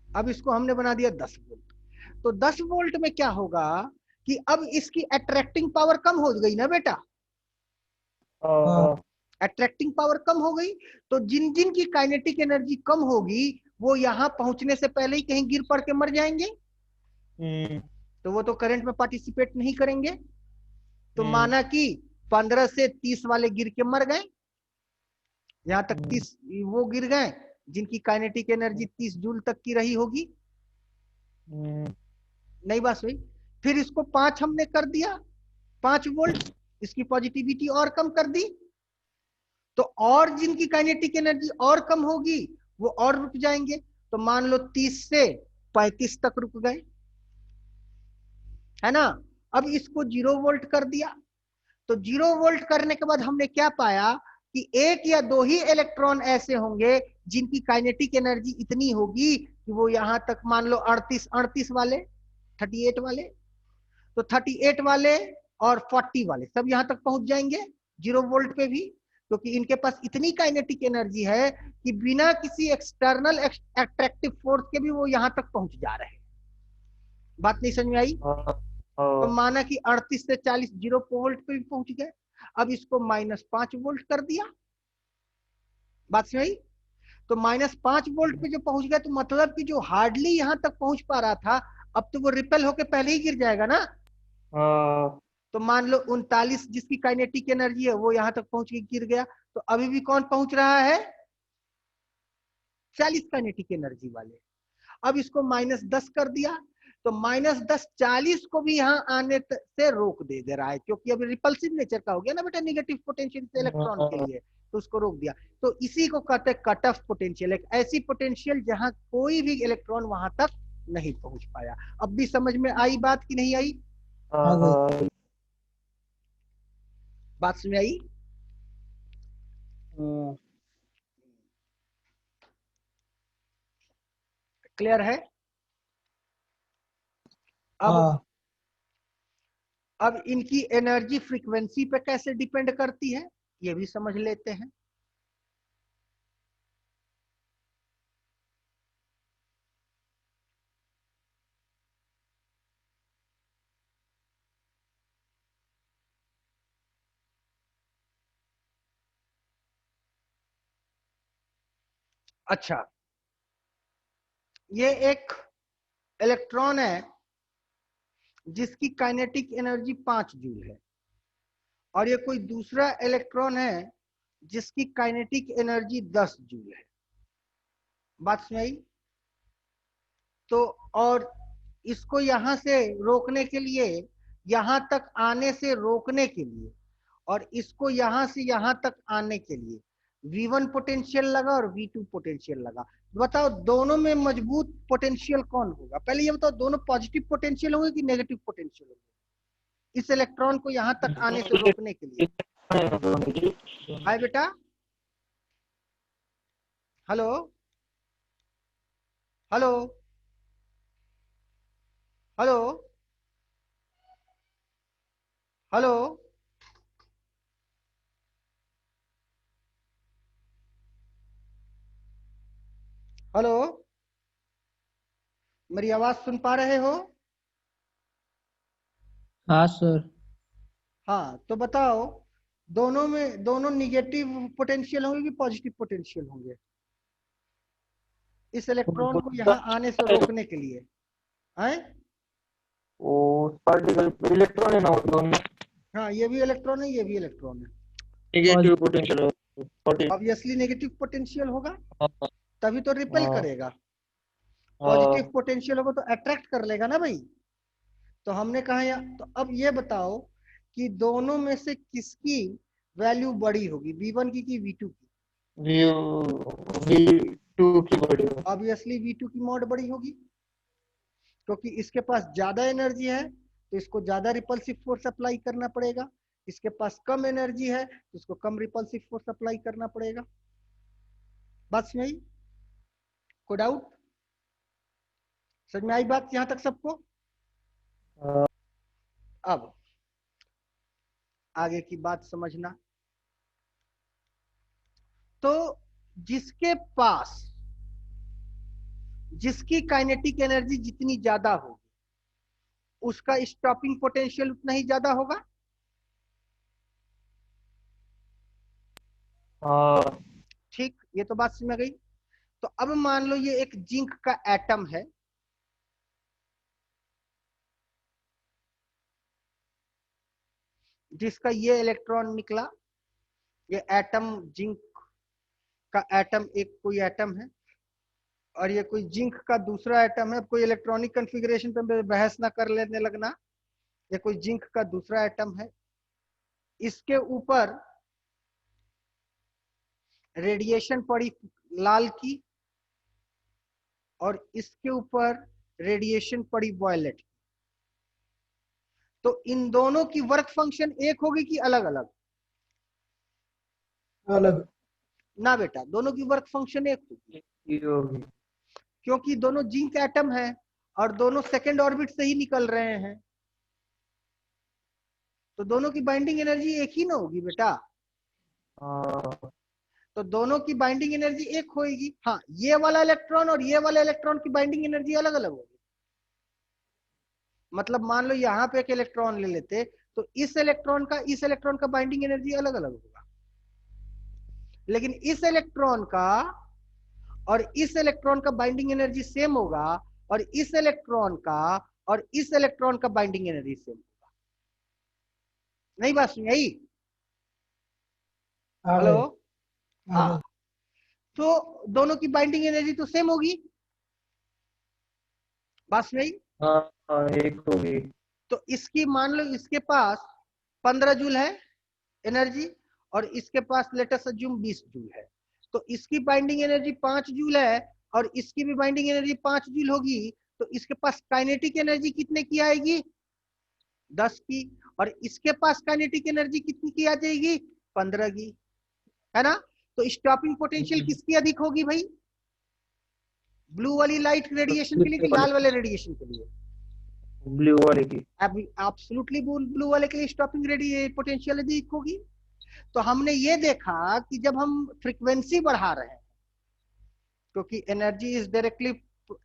अब इसको हमने बना दिया 10 वोल्ट। तो 10 वोल्ट में क्या होगा कि अब इसकी अट्रैक्टिंग पावर कम हो गई ना बेटा। हाँ अट्रैक्टिंग पावर कम हो गई, तो जिन जिन की काइनेटिक एनर्जी कम होगी वो यहां पहुंचने से पहले ही कहीं गिर पड़ के मर जाएंगे, तो वो तो करंट में पार्टिसिपेट नहीं करेंगे। तो माना कि 15 से 30 वाले गिर के मर गए, यहां तक 30 वो गिर गए जिनकी काइनेटिक एनर्जी 30 जूल तक की रही होगी। नहीं बात हुई? फिर इसको 5 हमने कर दिया, 5 वोल्ट, इसकी पॉजिटिविटी और कम कर दी, तो और जिनकी काइनेटिक एनर्जी और कम होगी वो और रुक जाएंगे। तो मान लो 30 से 35 तक रुक गए, है ना। अब इसको 0 वोल्ट कर दिया, तो 0 वोल्ट करने के बाद हमने क्या पाया कि एक या दो ही इलेक्ट्रॉन ऐसे होंगे जिनकी काइनेटिक एनर्जी इतनी होगी कि वो यहां तक, मान लो 38 वाले, 38 वाले, तो 38 वाले और 40 वाले सब यहां तक पहुंच जाएंगे 0 वोल्ट पे भी, क्योंकि इनके पास इतनी काइनेटिक एनर्जी है कि बिना किसी एक्सटर्नल अट्रैक्टिव फोर्स के भी वो यहां तक पहुंच जा रहे हैं। बात नहीं समझ में आई? तो माना कि 38 से 40 0 वोल्ट पे भी पहुंच गए। अब इसको -5 वोल्ट कर दिया। बात समझ आई? तो -5 वोल्ट पे जो पहुंच गया, तो मतलब कि जो हार्डली यहां तक पहुंच पा रहा था, अब तो वो रिपेल होके पहले ही गिर जाएगा ना। तो मान लो 39 जिसकी काइनेटिक एनर्जी है वो यहां तक पहुंच के गिर गया, तो अभी भी कौन पहुंच रहा है? 40 काइनेटिक एनर्जी वाले। अब इसको -10 कर दिया, तो -10 40 को भी यहाँ आने से रोक दे रहा है, क्योंकि अभी रिपल्सिव नेचर का हो गया ना बेटा, नेगेटिव पोटेंशियल से इलेक्ट्रॉन के लिए, तो उसको रोक दिया। तो इसी को कहते हैं कट ऑफ पोटेंशियल, एक ऐसी पोटेंशियल जहां कोई भी इलेक्ट्रॉन वहां तक नहीं पहुंच पाया। अब भी समझ में आई बात कि नहीं आई? बात समझ आई? क्लियर है? अब इनकी एनर्जी फ्रीक्वेंसी पे कैसे डिपेंड करती है ये भी समझ लेते हैं। अच्छा, ये एक इलेक्ट्रॉन है जिसकी काइनेटिक एनर्जी 5 जूल है, और ये कोई दूसरा इलेक्ट्रॉन है जिसकी काइनेटिक एनर्जी 10 जूल है। बात सुनाई? तो और इसको यहां से रोकने के लिए, यहां तक आने से रोकने के लिए, और इसको यहां से यहां तक आने के लिए V1 पोटेंशियल लगा और V2 पोटेंशियल लगा। बताओ दोनों में मजबूत पोटेंशियल कौन होगा? पहले ये बताओ, दोनों पॉजिटिव पोटेंशियल होंगे कि नेगेटिव पोटेंशियल होंगे इस इलेक्ट्रॉन को यहां तक आने से रोकने के लिए? हाय बेटा, hello hello hello hello hello, मेरी आवाज सुन पा रहे हो? हाँ सर। हाँ, तो बताओ, दोनों में दोनों निगेटिव पोटेंशियल होंगे कि पॉजिटिव पोटेंशियल होंगे इस इलेक्ट्रॉन को यहाँ आने से रोकने के लिए? हैं? वो पार्टिकल इलेक्ट्रॉन है ना, वो दोनों हाँ, ये भी इलेक्ट्रॉन है, ये भी इलेक्ट्रॉन है। Negative potential obviously negative potential होगा, हाँ तभी तो रिपेल हाँ करेगा। पॉजिटिव पोटेंशियल होगा तो अट्रैक्ट कर लेगा ना भाई। तो हमने कहा यहाँ, तो अब ये बताओ कि दोनों में से किसकी वैल्यू बड़ी होगी, V1 की कि V2 की? V2 की बड़ी है। ऑब्वियसली V2 की मॉड बड़ी होगी, क्योंकि इसके पास ज्यादा एनर्जी है तो इसको ज्यादा रिपल्सिव फोर्स अप्लाई करना पड़ेगा। इसके पास कम एनर्जी है तो इसको कम रिपल्सिव फोर्स अप्लाई करना पड़ेगा। बस नहीं, कोई डाउट? समझ में आई बात यहां तक सबको? अब आगे की बात समझना। तो जिसके पास जिसकी काइनेटिक एनर्जी जितनी ज्यादा होगी उसका स्टॉपिंग पोटेंशियल उतना ही ज्यादा होगा। ठीक, ये तो बात समझ गई। तो अब मान लो ये एक जिंक का एटम है, जिसका ये इलेक्ट्रॉन निकला। ये एटम जिंक का एटम एक कोई एटम है, और ये कोई जिंक का दूसरा एटम है। कोई इलेक्ट्रॉनिक कॉन्फ़िगरेशन पे बहस ना कर लेने लगना। ये कोई जिंक का दूसरा एटम है, इसके ऊपर रेडिएशन पड़ी लाल की, और इसके ऊपर रेडिएशन पड़ी वॉयलेट। तो इन दोनों की वर्क फंक्शन एक होगी कि अलग अलग? अलग। ना बेटा, दोनों की वर्क फंक्शन एक होगी, क्योंकि दोनों जिंक एटम है और दोनों सेकेंड ऑर्बिट से ही निकल रहे हैं, तो दोनों की बाइंडिंग एनर्जी एक ही ना होगी बेटा। तो दोनों की बाइंडिंग एनर्जी एक होगी। हाँ, ये वाला इलेक्ट्रॉन और ये वाला इलेक्ट्रॉन की बाइंडिंग एनर्जी अलग अलग होगी। मतलब मान लो यहाँ पे एक इलेक्ट्रॉन ले लेते, तो इस इलेक्ट्रॉन का बाइंडिंग एनर्जी अलग अलग होगा, लेकिन इस इलेक्ट्रॉन का और इस इलेक्ट्रॉन का बाइंडिंग एनर्जी सेम होगा, और इस इलेक्ट्रॉन का और इस इलेक्ट्रॉन का बाइंडिंग एनर्जी सेम होगा। नहीं बात सुनी आई? हेलो, हाँ, तो दोनों की बाइंडिंग एनर्जी तो सेम होगी। बात सुनी? एक होगी। तो इसकी मान लो इसके पास 15 जूल है एनर्जी, और इसके पास लेटेस्ट अज्यूम 20 जूल है। तो इसकी बाइंडिंग एनर्जी 5 जूल है और इसकी भी बाइंडिंग एनर्जी 5 जूल होगी। तो इसके पास काइनेटिक एनर्जी कितने की आएगी? 10 की। और इसके पास काइनेटिक एनर्जी कितनी की आ जाएगी? 15 की, है ना? तो स्टॉपिंग पोटेंशियल किसकी अधिक होगी भाई? ब्लू वाली लाइट रेडिएशन के लिए कि लाल वाले रेडिएशन के लिए? ब्लू वाले की। एब्सोल्युटली ब्लू वाले के लिए स्टॉपिंग पोटेंशियल अधिक होगी। तो हमने ये देखा कि जब हम फ्रीक्वेंसी बढ़ा रहे हैं, क्योंकि energy is directly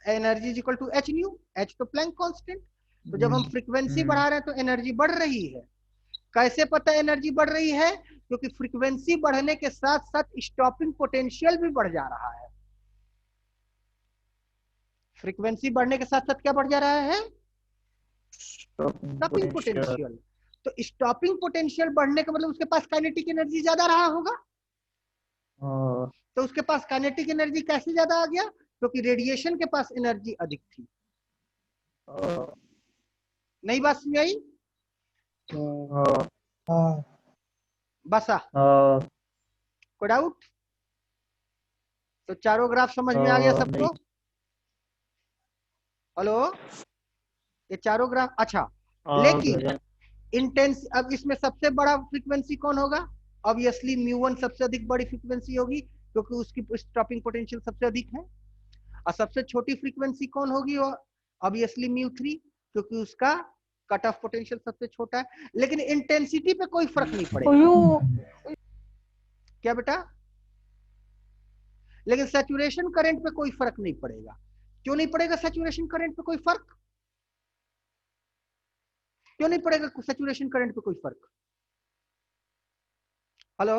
energy is equal to H nu, h तो प्लैंक कांस्टेंट। तो जब हम फ्रीक्वेंसी बढ़ा रहे हैं तो एनर्जी बढ़ रही है। कैसे पता एनर्जी बढ़ रही है? क्योंकि फ्रीक्वेंसी बढ़ने के साथ साथ स्टॉपिंग पोटेंशियल भी बढ़ जा रहा है। फ्रीक्वेंसी बढ़ने के साथ साथ क्या बढ़ जा रहा है? Stopping potential. तो स्टॉपिंग पोटेंशियल बढ़ने का मतलब उसके पास काइनेटिक एनर्जी ज्यादा रहा होगा। तो उसके पास काइनेटिक एनर्जी कैसे ज्यादा आ गया? क्योंकि रेडिएशन के पास एनर्जी अधिक थी। नई बात समझ आई? बसा कोई डाउट? तो चारों ग्राफ समझ में आ गया सबको? हेलो, ये चारों ग्राफ अच्छा। लेकिन इंटेंस, अब इसमें सबसे बड़ा फ्रीक्वेंसी कौन होगा? ऑब्वियसली म्यू1 सबसे अधिक बड़ी फ्रीक्वेंसी होगी, क्योंकि उसकी स्टॉपिंग पोटेंशियल सबसे अधिक है। और सबसे छोटी फ्रीक्वेंसी कौन होगी? वो ऑब्वियसली μ3, क्योंकि उसका कट ऑफ पोटेंशियल सबसे छोटा है। लेकिन इंटेंसिटी पे कोई फर्क नहीं पड़ेगा। क्या बेटा? लेकिन सैचुरेशन करंट पे कोई फर्क नहीं पड़ेगा। क्यों नहीं पड़ेगा सैचुरेशन करंट पे कोई फर्क? क्यों नहीं पड़ेगा सैचुरेशन करंट पे कोई फर्क? हेलो,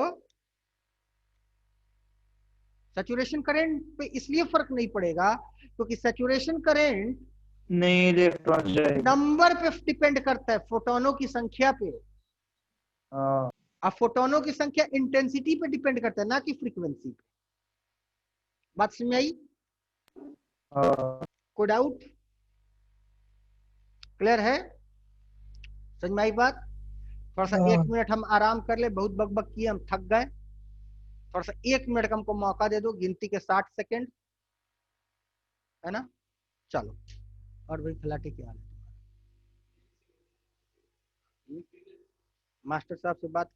सैचुरेशन करंट पे इसलिए फर्क नहीं पड़ेगा क्योंकि सैचुरेशन करंट नहीं इलेक्ट्रॉन जाएगा। नंबर पे डिपेंड करता है, फोटोनों की संख्या पे। हाँ अब फोटोनों की संख्या इंटेंसिटी पे डिपेंड करता है, ना कि फ्रीक्वेंसी पे। बात समझ में आई? हाँ कोई डाउट? क्लियर है? समझ में आई बात? थोड़ा सा 1 मिनट हम आराम कर ले, बहुत बकबक किए, हम थक गए। थोड़ा सा 1 मिनट का हमको मौका दे दो, गिनती के 60 सेकेंड, है ना? चलो। और भाई खिलाटी क्या हाल है? मास्टर साहब से बात।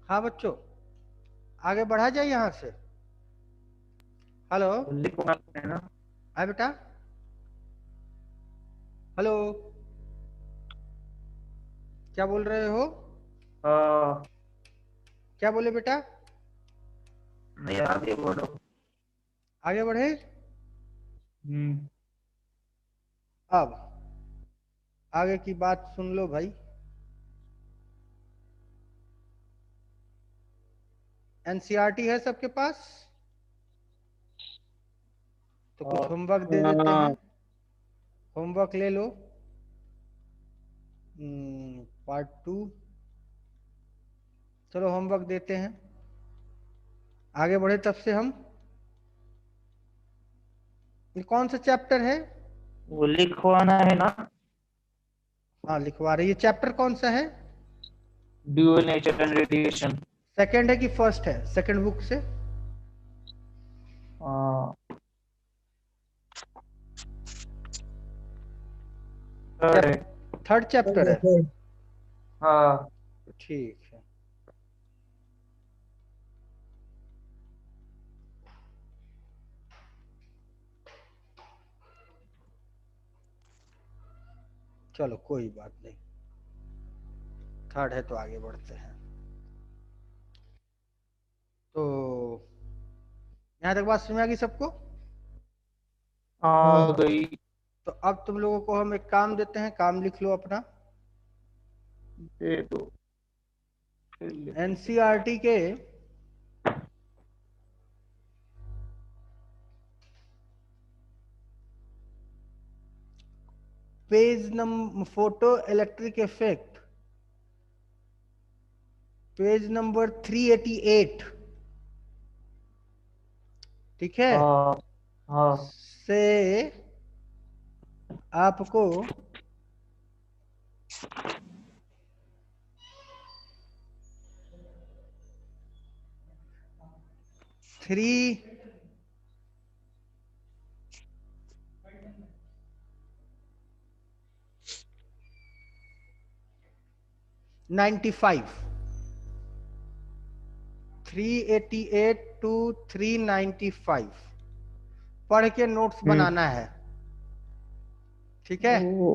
हाँ बच्चों, आगे बढ़ा जाए यहाँ से। हेलो, लिखवा है ना। है बेटा? हेलो, क्या बोल रहे हो? हाँ क्या बोले बेटा? नहीं आगे बोलो। आगे बढ़े। अब आगे की बात सुन लो भाई। एनसीईआरटी है सबके पास? तो कुछ होमवर्क दे देते हैं, होमवर्क ले लो। पार्ट 2, चलो होमवर्क देते हैं। आगे बढ़े तब से हम। ये कौन सा चैप्टर है? वो लिखवाना है ना। हाँ लिखवा रही है। चैप्टर कौन सा है? Dual nature and radiation. Second है कि फर्स्ट है? सेकंड बुक से। थर्ड है। थर्ड चैप्टर है। हाँ ठीक है। चलो कोई बात नहीं, थर्ड है तो आगे बढ़ते हैं। तो यहां तक बात समझ आ गई सबको? आ गई। तो अब तुम लोगों को हम एक काम देते हैं, काम लिख लो अपना। दे दो, फिर लिख लेते। एनसीईआरटी के page number photo electric effect, page number 388, ठीक है, हाँ हाँ। से आपको थ्री 95, 388 टू 395 पढ़ के नोट्स बनाना है, ठीक है। ओ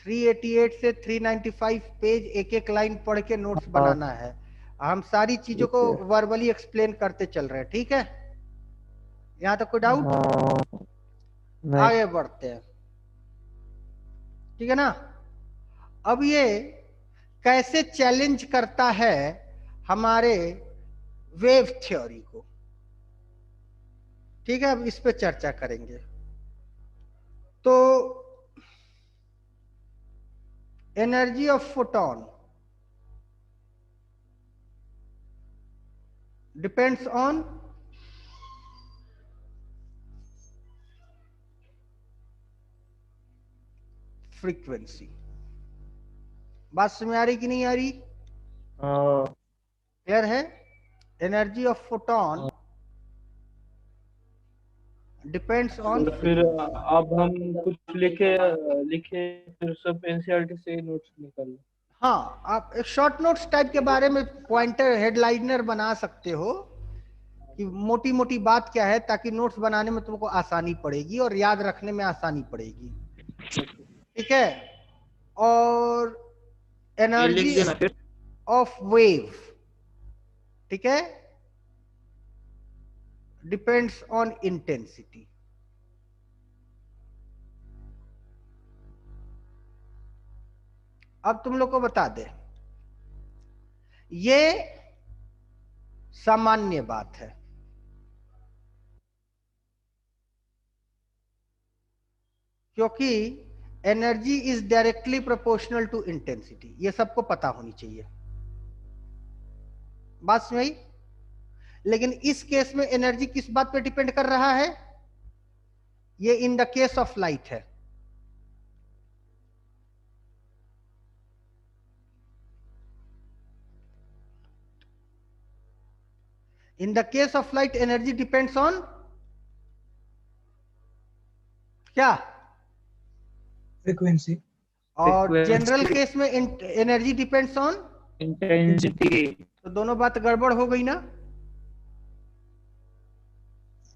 388 से 395 पेज एक एक लाइन पढ़ के नोट्स हाँ बनाना है। हम सारी चीजों ठीक को है। वर्बली एक्सप्लेन करते चल रहे हैं, ठीक है। यहां तक कोई डाउट? हाँ नहीं। आगे बढ़ते हैं, ठीक है ना। अब ये कैसे चैलेंज करता है हमारे वेव थ्योरी को, ठीक है, अब इस पे चर्चा करेंगे। तो energy of photon depends on frequency. बात समझ आ रही कि नहीं आ रही? हाँ क्लियर है? Energy of photon depends on तो फिर फ्रीक्वेंसी। अब हम कुछ लिखे लिखे फिर सब एनसीईआरटी से नोट्स निकाल लो। हाँ, आप एक शॉर्ट नोट्स टाइप के बारे में पॉइंटर हेडलाइनर बना सकते हो कि मोटी मोटी बात क्या है, ताकि नोट्स बनाने में तुमको आसानी पड़ेगी और याद रखने में आसानी पड़ेगी, ठीक है। और ये लिख एनर्जी देना फिर। ऑफ वेव, ठीक है, डिपेंड्स ऑन इंटेंसिटी। अब तुम लोग को बता दे, ये सामान्य बात है, क्योंकि energy is directly proportional to intensity, ये सबको पता होनी चाहिए। बात समझ? लेकिन इस केस में एनर्जी किस बात पे डिपेंड कर रहा है? ये in the case of light है। In the case of light energy depends on क्या? frequency, और जनरल फ्रीक्वेंसी, केस में एनर्जी डिपेंड्स ऑन, इंटेंसिटी। तो दोनों बात गड़बड़ हो गई ना।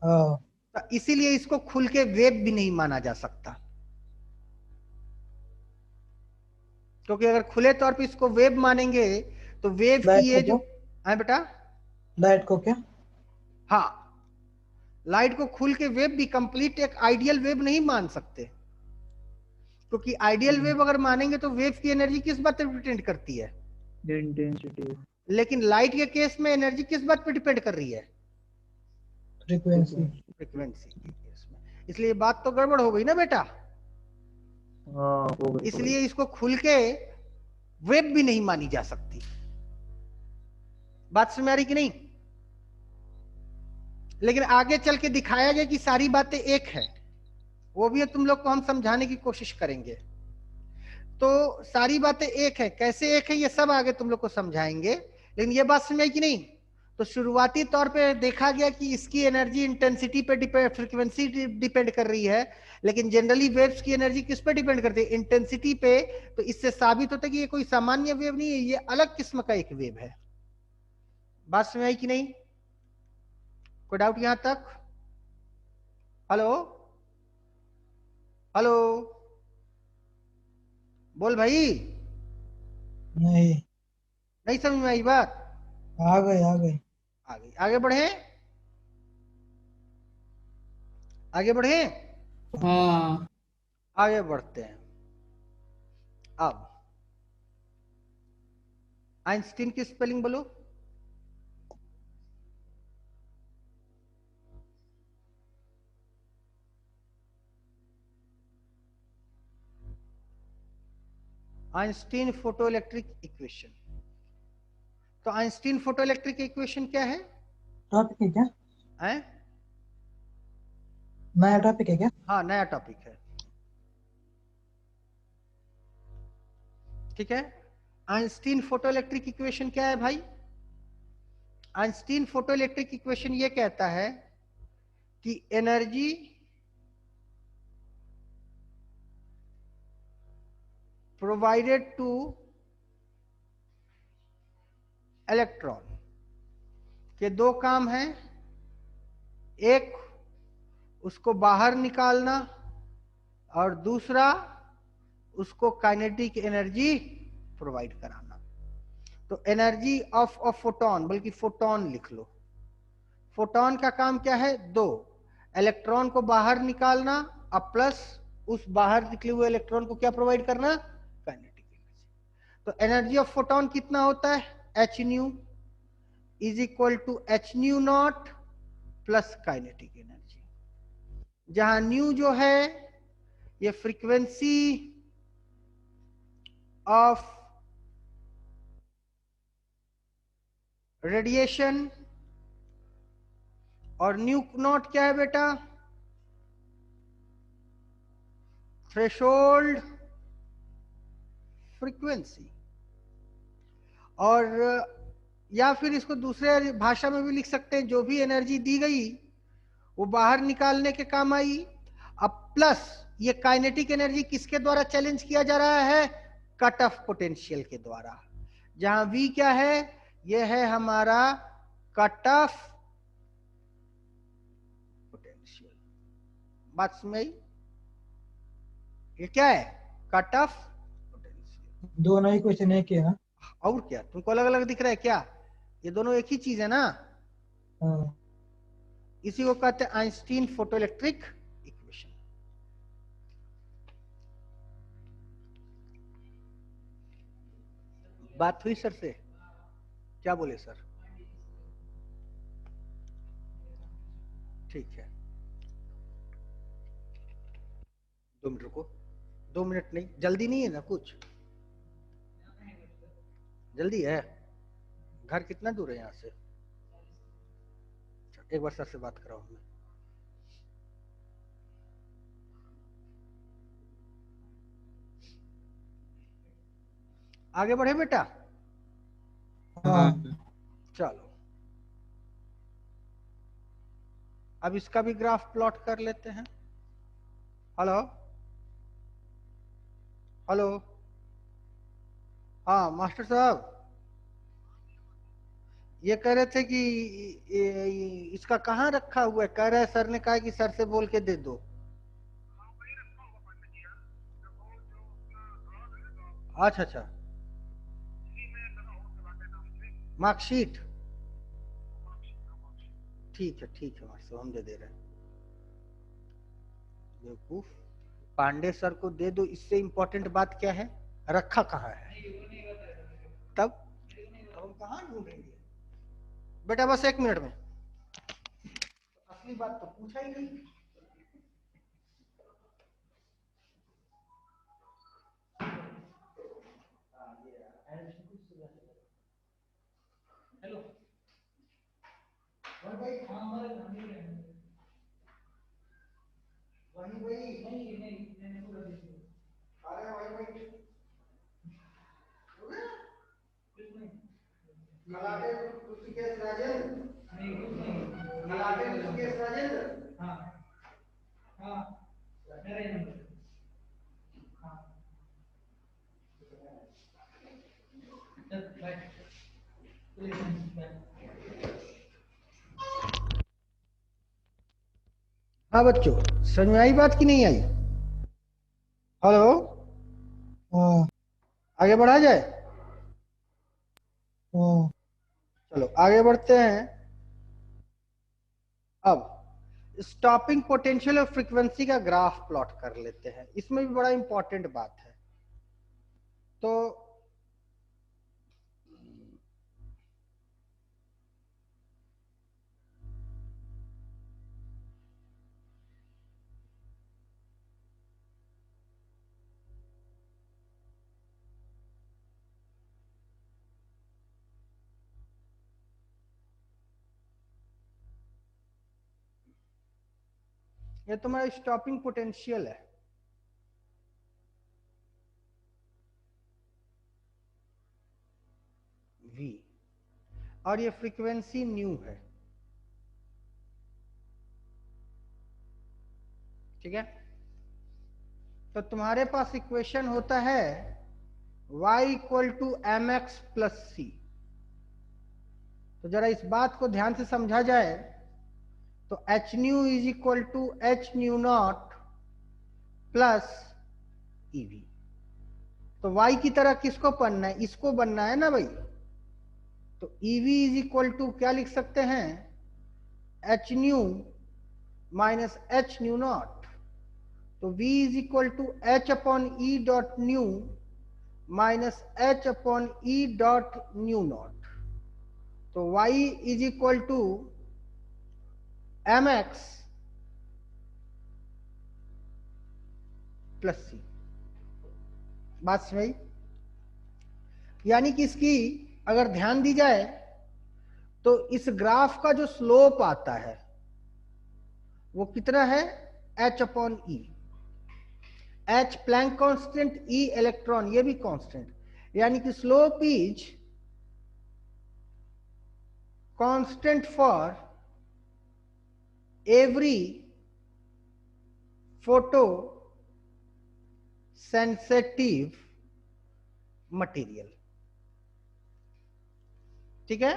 हाँ तो इसीलिए इसको खुल के वेव भी नहीं माना जा सकता, क्योंकि अगर खुले तौर पे इसको वेव मानेंगे तो वेव की लाइट ये को जो क्या, है बेटा, लाइट को क्या, हाँ, लाइट को खुल के वेव भी कंप्लीट एक आइडियल वेव नहीं मान सकते, क्योंकि आइडियल वेव अगर मानेंगे तो वेव की एनर्जी किस बात पर डिपेंड करती है? इंटेंसिटी। लेकिन लाइट के केस में एनर्जी किस बात पर डिपेंड कर रही है? frequency, फ्रीक्वेंसी के केस में। इसलिए बात तो गड़बड़ हो गई ना बेटा। हाँ हो गई। इसलिए इसको खुल के वेव भी नहीं मानी जा सकती। बात समझ में आ रही कि नहीं? लेकिन आगे चल के दिखाया गया कि सारी बातें एक है, वो भी तुम लोग को हम समझाने की कोशिश करेंगे। तो सारी बातें एक है, कैसे एक है ये सब आगे तुम लोग को समझाएंगे। लेकिन ये बात समझ आई कि नहीं? तो शुरुआती तौर पे देखा गया कि इसकी एनर्जी इंटेंसिटी पे डिपेंड, फ्रीक्वेंसी डिपेंड कर रही है, लेकिन जनरली वेव्स की एनर्जी किस पे डिपेंड करती है? इंटेंसिटी पे। तो इससे साबित होता है कि ये कोई सामान्य वेव नहीं है, ये अलग किस्म का एक वेव है। बात समझ आई कि नहीं? कोई डाउट यहां तक? हेलो हेलो, बोल भाई, नहीं, नहीं समझ में आई बात? आ गए आ गए। आगे आगे बढ़े, आगे बढ़े, हाँ आगे बढ़ते हैं। अब आइंस्टीन की स्पेलिंग बोलो। Einstein photoelectric equation. तो आइंस्टीन फोटोइलेक्ट्रिक इक्वेशन क्या है? टॉपिक है क्या? हैं? नया टॉपिक है क्या? हाँ, नया टॉपिक है। ठीक है। आइंस्टीन फोटोइलेक्ट्रिक इक्वेशन क्या है भाई? आइंस्टीन फोटोइलेक्ट्रिक इक्वेशन ये कहता है कि एनर्जी प्रोवाइडेड टू इलेक्ट्रॉन के दो काम हैं। एक उसको बाहर निकालना और दूसरा उसको काइनेटिक एनर्जी प्रोवाइड कराना। तो एनर्जी ऑफ अ फोटोन, बल्कि फोटोन लिख लो। फोटोन का काम क्या है? दो, इलेक्ट्रॉन को बाहर निकालना और प्लस उस बाहर निकले हुए इलेक्ट्रॉन को क्या प्रोवाइड करना? Kinetic energy. तो एनर्जी ऑफ फोटोन कितना होता है? H nu is equal to H nu naught plus kinetic energy, जहां न्यू जो है ये फ्रीक्वेंसी ऑफ रेडिएशन और न्यू नॉट क्या है बेटा? Threshold frequency. और या फिर इसको दूसरे भाषा में भी लिख सकते हैं, जो भी एनर्जी दी गई वो बाहर निकालने के काम आई। अब प्लस ये काइनेटिक एनर्जी किसके द्वारा चैलेंज किया जा रहा है? कट ऑफ पोटेंशियल के द्वारा, जहां V क्या है? ये है हमारा कट ऑफ पोटेंशियल। बात समझ आई? ये क्या है? Cut off potential. दोनों ही क्वेश्चन एक ही है ना? और क्या, तुमको अलग अलग दिख रहा है क्या? ये दोनों एक ही चीज है ना। हाँ। इसी को कहते हैं आइंस्टीन फोटोइलेक्ट्रिक इक्वेशन। बात हुई सर से? क्या बोले सर? ठीक है, 2 मिनट रुको। 2 मिनट नहीं, जल्दी नहीं है ना कुछ? जल्दी है? घर कितना दूर है यहाँ से? एक बार सर से बात कराऊं मैं। आगे बढ़े बेटा? हाँ। चलो, अब इसका भी ग्राफ प्लॉट कर लेते हैं। हेलो हेलो, हाँ मास्टर साहब, ये कह रहे थे कि इसका कहाँ रखा हुआ है? कह रहे सर ने कहा कि सर से बोल के दे दो। अच्छा अच्छा, मार्कशीट। ठीक है मास्टर साहब, हम दे दे रहे हैं। बेवकूफ, पांडे सर को दे दो। इससे इंपॉर्टेंट बात क्या है? रखा कहाँ है? तब हम कहाँ ढूंढेंगे बेटा? बस 1 मिनट में। असली बात तो पूछा ही नहीं। हेलो भाई, वही अरे भाई मलाटे ऋषिकेश राजेंद्र, मलाटे ऋषिकेश राजेंद्र। हाँ हाँ, मेरा नंबर। हाँ, हाँ बच्चों, समझ में आई बात की नहीं आई? हेलो। हाँ। आगे बढ़ा जाए? हाँ चलो आगे बढ़ते हैं। अब स्टॉपिंग पोटेंशियल और फ्रीक्वेंसी का ग्राफ प्लॉट कर लेते हैं। इसमें भी बड़ा इंपॉर्टेंट बात है। तो ये तुम्हारा स्टॉपिंग पोटेंशियल है। V और ये फ्रीक्वेंसी न्यू है। ठीक है, तो तुम्हारे पास इक्वेशन होता है y equal to M X plus C. तो जरा इस बात को ध्यान से समझा जाए तो h nu is equal to H nu naught plus eV. तो y की तरह किसको बनना है? इसको बनना है ना भाई। तो ईवी इज इक्वल टू क्या लिख सकते हैं? H nu minus H nu naught. तो v is equal to H upon E dot nu minus H upon E dot nu naught. तो y is equal to M X plus C. बात समझ? यानी कि इसकी अगर ध्यान दी जाए तो इस ग्राफ का जो स्लोप आता है वो कितना है? h upon e. h Planck constant, e electron, ये भी कांस्टेंट। यानी कि slope is constant for every photo sensitive material. ठीक है,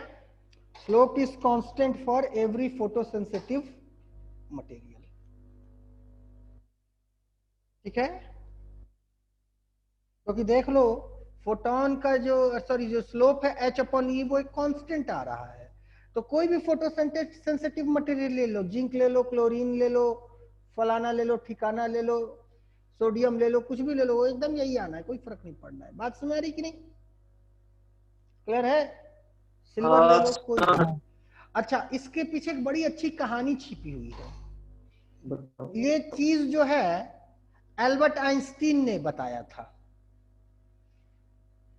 slope is constant for every photo sensitive material. ठीक है, क्योंकि देख लो फोटोन का जो स्लोप है h अपॉन ई वो एक कांस्टेंट आ रहा है। तो कोई भी फोटो सेंसिटिव मटेरियल ले लो, जिंक ले लो, क्लोरीन ले लो, फलाना ले लो, ठिकाना ले लो, सोडियम ले लो, कुछ भी ले लो, वो एकदम यही आना है, कोई फर्क नहीं पड़ना है। बात समझ आ रही कि नहीं? क्लियर है? सिल्वर ले लो, कोई हाँ अच्छा, इसके पीछे एक बड़ी अच्छी कहानी छिपी हुई है। बताओ। ये चीज जो है एल्बर्ट आइंस्टीन ने बताया था।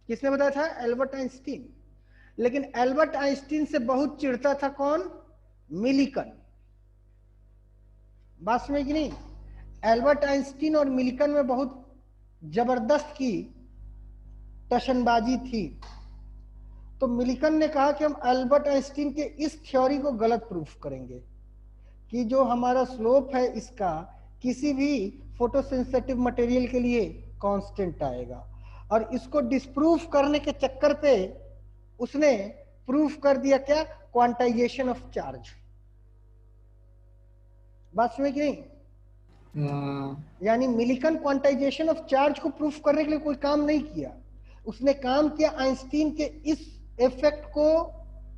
किसने बताया था? Albert Einstein. लेकिन एल्बर्ट आइंस्टीन से बहुत चिढ़ता था कौन? मिलिकन। बात समझ कि नहीं? एल्बर्ट आइंस्टीन और मिलिकन में बहुत जबरदस्त की टशनबाजी थी। तो मिलिकन ने कहा कि हम एल्बर्ट आइंस्टीन के इस थ्योरी को गलत प्रूफ करेंगे कि जो हमारा स्लोप है इसका किसी भी फोटोसेंसिटिव मटेरियल के लिए कांस्टेंट आएगा। और इसको डिस्प्रूफ करने के चक्कर पे उसने प्रूफ कर दिया क्या? Quantization of charge. बात समझ गई? यानी मिलिकन क्वांटाइजेशन ऑफ चार्ज को प्रूफ करने के लिए कोई काम नहीं किया, उसने काम किया आइंस्टीन के इस इफेक्ट को,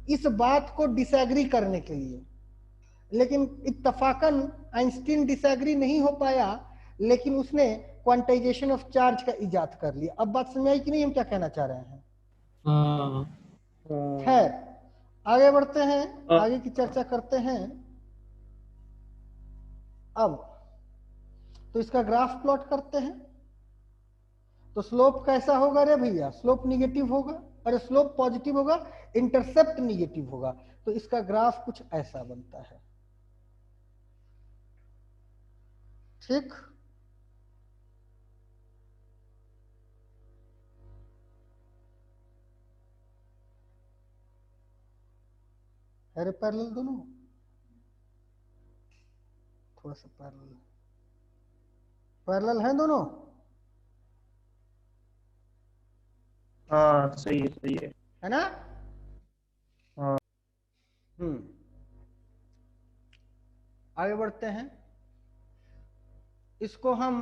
इस बात को डिसएग्री करने के लिए। लेकिन इत्तफाकन आइंस्टीन डिसएग्री नहीं हो पाया, लेकिन उसने क्वांटाइजेशन ऑफ चार्ज का इजाद कर लिया। अब बात समझ आई कि नहीं हम क्या कहना चाह रहे हैं? खैर आगे बढ़ते हैं, आगे की चर्चा करते हैं। अब तो इसका ग्राफ प्लॉट करते हैं। तो स्लोप कैसा होगा रे भैया? स्लोप निगेटिव होगा। अरे स्लोप पॉजिटिव होगा, इंटरसेप्ट निगेटिव होगा। तो इसका ग्राफ कुछ ऐसा बनता है। ठीक, अरे पैरेलल दोनों, थोड़ा सा पैरेलल, पैरेलल है दोनों। हाँ सही है ना? हाँ। आगे बढ़ते हैं। इसको हम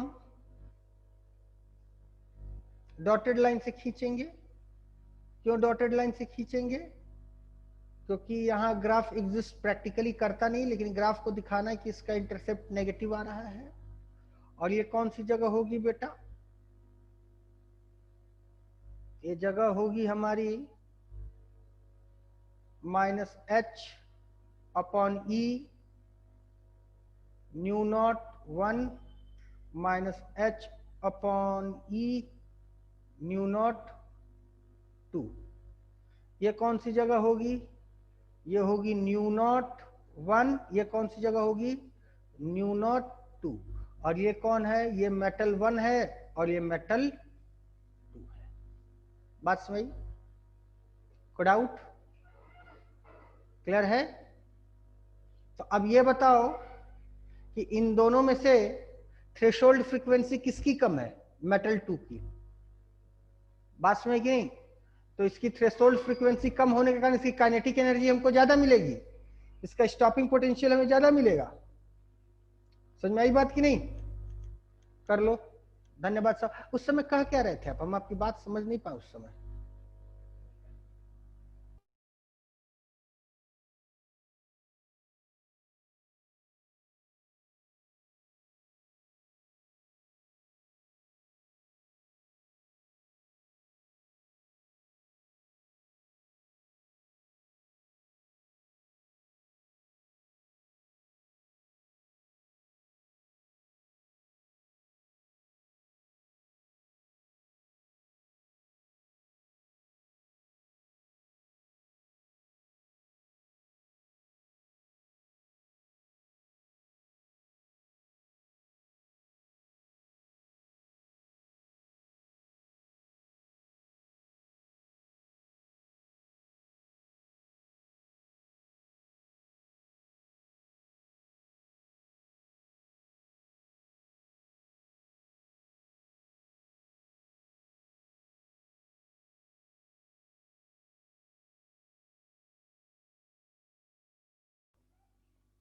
डॉटेड लाइन से खींचेंगे। क्यों डॉटेड लाइन से खींचेंगे? क्योंकि यहाँ ग्राफ एग्जिस्ट प्रैक्टिकली करता नहीं, लेकिन ग्राफ को दिखाना है कि इसका इंटरसेप्ट नेगेटिव आ रहा है। और ये कौन सी जगह होगी बेटा? ये जगह होगी हमारी -h upon E new not 1 -h upon E new not 2। ये कौन सी जगह होगी? ये होगी न्यू नॉट 1। ये कौन सी जगह होगी? New not 2। और ये कौन है? ये मेटल 1 है और ये मेटल 2 है। बात समझ? कोई डाउट? क्लियर है? तो अब ये बताओ कि इन दोनों में से थ्रेशोल्ड फ्रीक्वेंसी किसकी कम है? मेटल 2 की। बात समझ गई? तो इसकी थ्रेशोल्ड फ्रीक्वेंसी कम होने के कारण इसकी काइनेटिक एनर्जी हमको ज्यादा मिलेगी, इसका स्टॉपिंग पोटेंशियल हमें ज्यादा मिलेगा। समझ में आई बात की नहीं? कर लो। धन्यवाद साहब। उस समय कह क्या रहे थे आप? हम आपकी बात समझ नहीं पाए उस समय।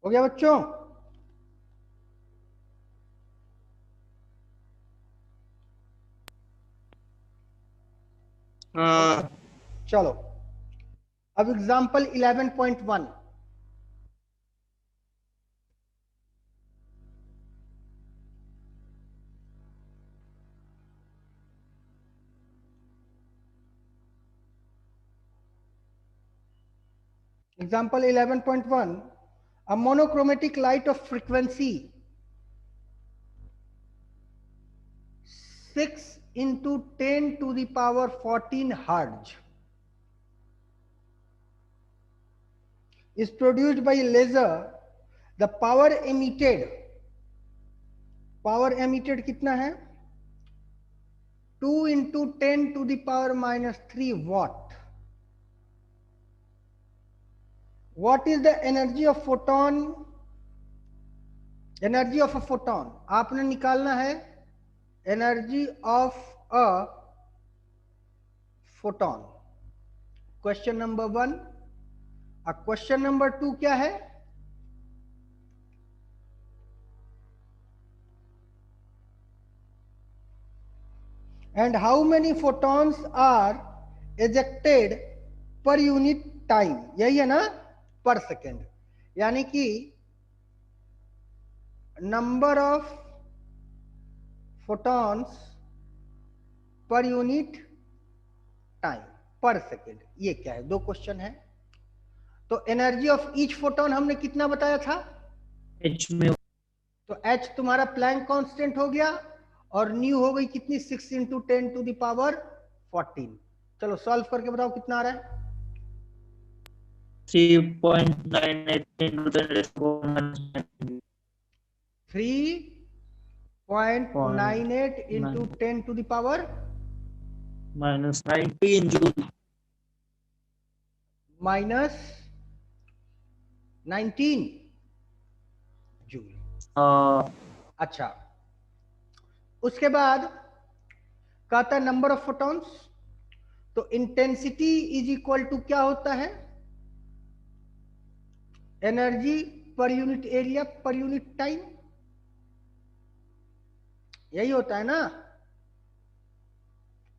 हो गया बच्चों? चलो अब example 11.1। Example 11.1, a monochromatic light of frequency 6 into 10 to the power 14 hertz is produced by a laser. The power emitted कितना है? 2 into 10 to the power -3 watt. What is the energy of photon? Energy of a photon आपने निकालना है। Energy of a photon, question number 1। अब क्वेश्चन नंबर 2 क्या है? And how many photons are ejected per unit time? यही है ना? पर सेकेंड। यानी कि number of photons per unit time पर सेकेंड। ये क्या है? दो क्वेश्चन है। तो एनर्जी ऑफ ईच फोटोन हमने कितना बताया था? H में तो H तुम्हारा प्लैंक कांस्टेंट हो गया और न्यू हो गई कितनी? 6 into 10 to the power 14। चलो सॉल्व करके बताओ कितना आ रहा है? 3.98 into 10 raised to -19. 3.98 into 10 to the power -19 joule. -19 joule. अच्छा, उसके बाद कहता है नंबर ऑफ फोटॉन्स। तो इंटेंसिटी इज इक्वल टू क्या होता है? Energy per unit area per unit time. यही होता है ना?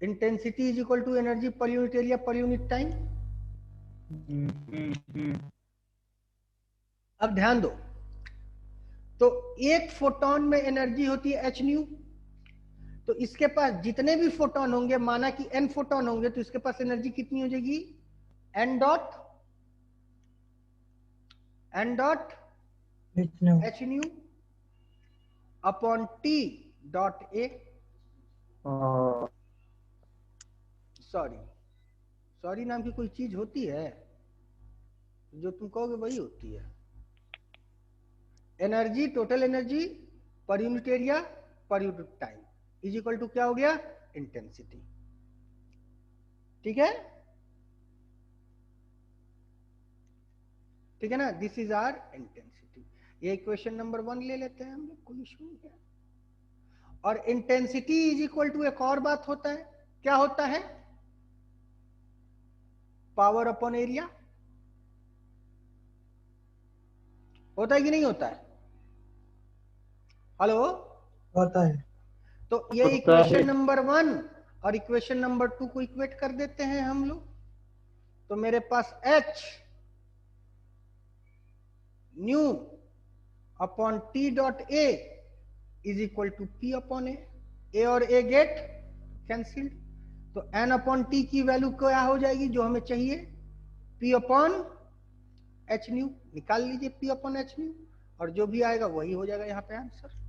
Intensity is equal to energy per unit area per unit time. अब ध्यान दो, तो एक फोटोन में एनर्जी होती है h न्यू, तो इसके पास जितने भी फोटोन होंगे, माना कि n फोटोन होंगे, तो इसके पास एनर्जी कितनी हो जाएगी, n dot h nu upon t dot a। Sorry नाम की कोई चीज होती है, जो तुम कहोगे वही होती है। Energy, total energy per unit area per unit time is equal to क्या हो गया, इंटेंसिटी। ठीक है, ठीक है ना, दिस इज आर इंटेंसिटी। ये इक्वेशन नंबर 1 ले लेते हैं हम लोग, कोई इशू नहीं है। और इंटेंसिटी इज इक्वल टू एक और बात होता है, क्या होता है, पावर अपॉन एरिया। होता है कि नहीं होता है, हेलो, होता है। तो ये होता इक्वेशन है। नंबर 1 और इक्वेशन नंबर 2 को इक्वेट कर देते हैं हम लोग। तो मेरे पास h nu upon t dot a is equal to p upon a और a गेट कैंसिल्ड, तो n अपॉन t की वैल्यू क्या हो जाएगी जो हमें चाहिए, p अपॉन h न्यू। निकाल लीजिए p अपॉन h न्यू, और जो भी आएगा वही हो जाएगा यहाँ पे आंसर।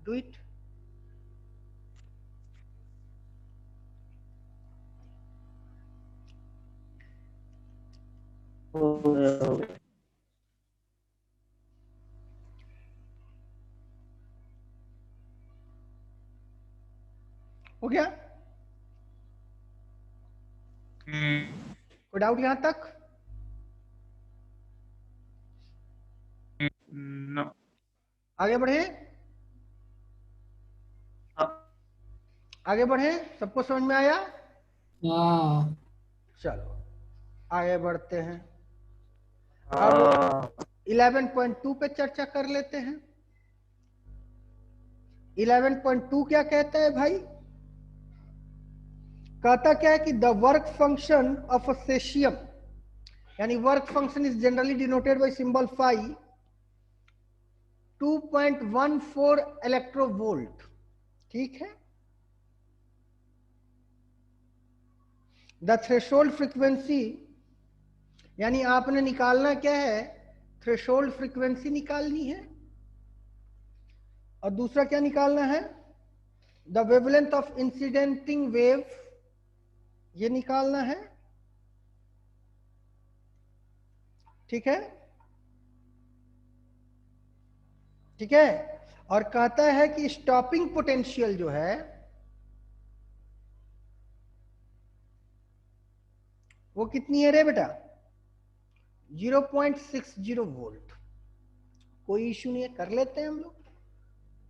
Do it. हो गया, कोई डाउट यहां तक? नो। आगे बढ़े, आगे बढ़े, सबको समझ में आया? हाँ। चलो आगे बढ़ते हैं। अब 11.2 पे चर्चा कर लेते हैं। 11.2 क्या कहता है भाई, कहता क्या है कि the work function of a caesium, यानी work function is generally denoted by symbol phi, 2.14 electrovolt. ठीक है, द थ्रेशोल्ड फ्रीक्वेंसी, यानी आपने निकालना क्या है, थ्रेशोल्ड फ्रीक्वेंसी निकालनी है, और दूसरा क्या निकालना है, द वेवलेंथ ऑफ इंसिडेंटिंग वेव, ये निकालना है। ठीक है, ठीक है, और कहता है कि स्टॉपिंग पोटेंशियल जो है वो कितनी है रे बेटा, 0.60 वोल्ट। कोई इश्यू नहीं है, कर लेते हैं हम लोग,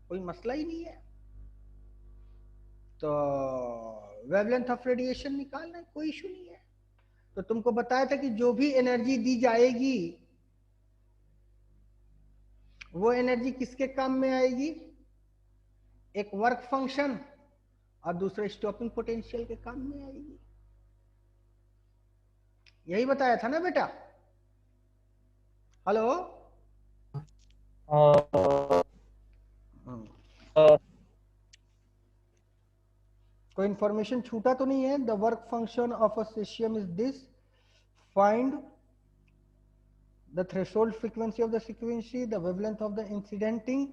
कोई मसला ही नहीं है। तो वेवलेंथ ऑफ रेडिएशन निकालना है, कोई इश्यू नहीं है। तो तुमको बताया था कि जो भी एनर्जी दी जाएगी वो एनर्जी किसके काम में आएगी, एक वर्क फंक्शन और दूसरे स्टॉपिंग पोटेंशियल के काम में आएगी। यही बताया था ना बेटा, हेलो? कोई इंफॉर्मेशन छूटा तो नहीं है? The work function of a caesium is this, find the threshold frequency of the frequency, the wavelength of the incidenting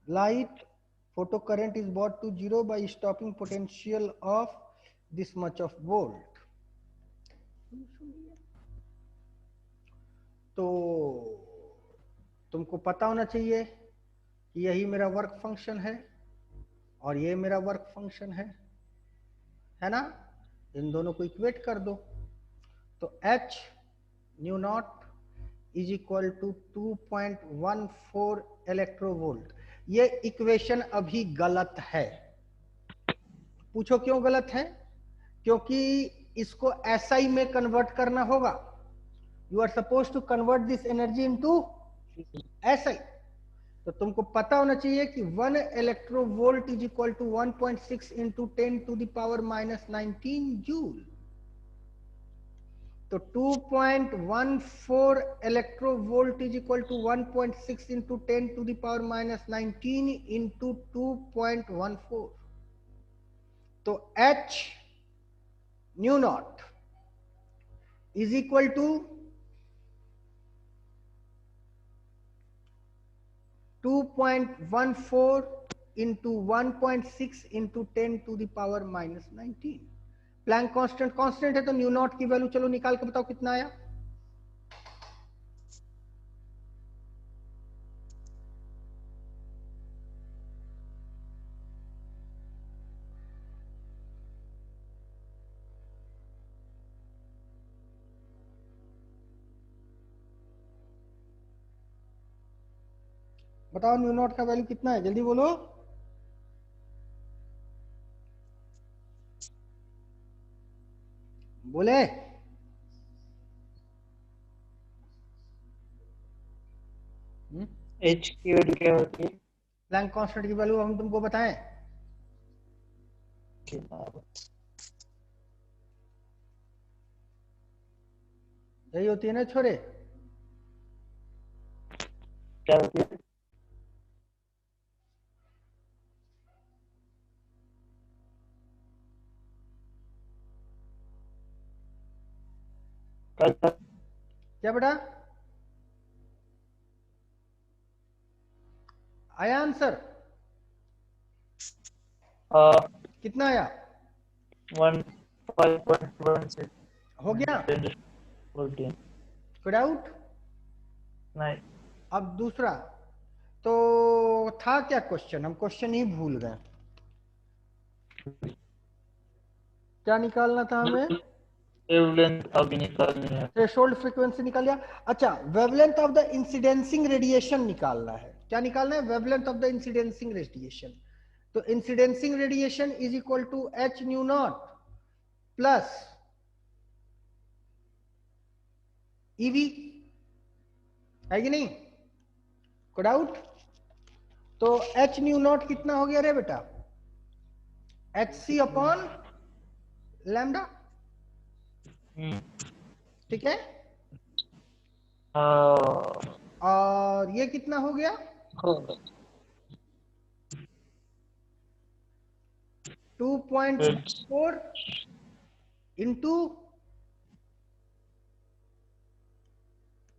light, photocurrent is brought to zero by stopping potential of this much of volt. तो तुमको पता होना चाहिए कि यही मेरा वर्क फंक्शन है और ये मेरा वर्क फंक्शन है ना? इन दोनों को इक्वेट कर दो, तो h nu naught is equal to 2.14 electronvolt. ये इक्वेशन अभी गलत है। पूछो क्यों गलत है? क्योंकि इसको SI में कन्वर्ट करना होगा। You are suppose to convert this energy into SI। तो तुमको पता होना चाहिए कि 1 electronvolt is equal to 1.6 into 10 to the power minus 19 joule. तो 2.14 electronvolt is equal to 1.6 into 10 to the power minus 19 into 2.14। तो H nu naught is equal to 2.14 into 1.6 into 10 to the power minus 19। Planck constant है तो न्यू नॉट की वैल्यू चलो निकाल के बताओ कितना आया। बताओ न्यू नॉट का वैल्यू कितना है, जल्दी बोलो। बोले एच की वैल्यू क्या होती है? प्लैंक कांस्टेंट की वैल्यू हम तुमको बताएं। यही होती है ना छोरे। क्या होती है? क्या बेटा आया आंसर कितना आया? 1.5.16 हो गया 14 फिर आउट। नहीं। अब दूसरा तो था क्या क्वेश्चन, हम क्वेश्चन ही भूल गए। क्या निकालना था हमें? वेवलेंथ अभी निकालनी है। थ्रेशोल्ड फ्रीक्वेंसी निकाल लिया। अच्छा wavelength of the incidencing radiation निकालना है। क्या निकालना है? Wavelength of the incidencing radiation. तो incidencing radiation is equal to H nu naught plus EV, है कि नहीं? कोई डाउट? तो एच न्यू नॉट कितना हो गया रे बेटा? एच सी अपॉन लैम्डा, ठीक है। और ये कितना हो गया? 2.4 into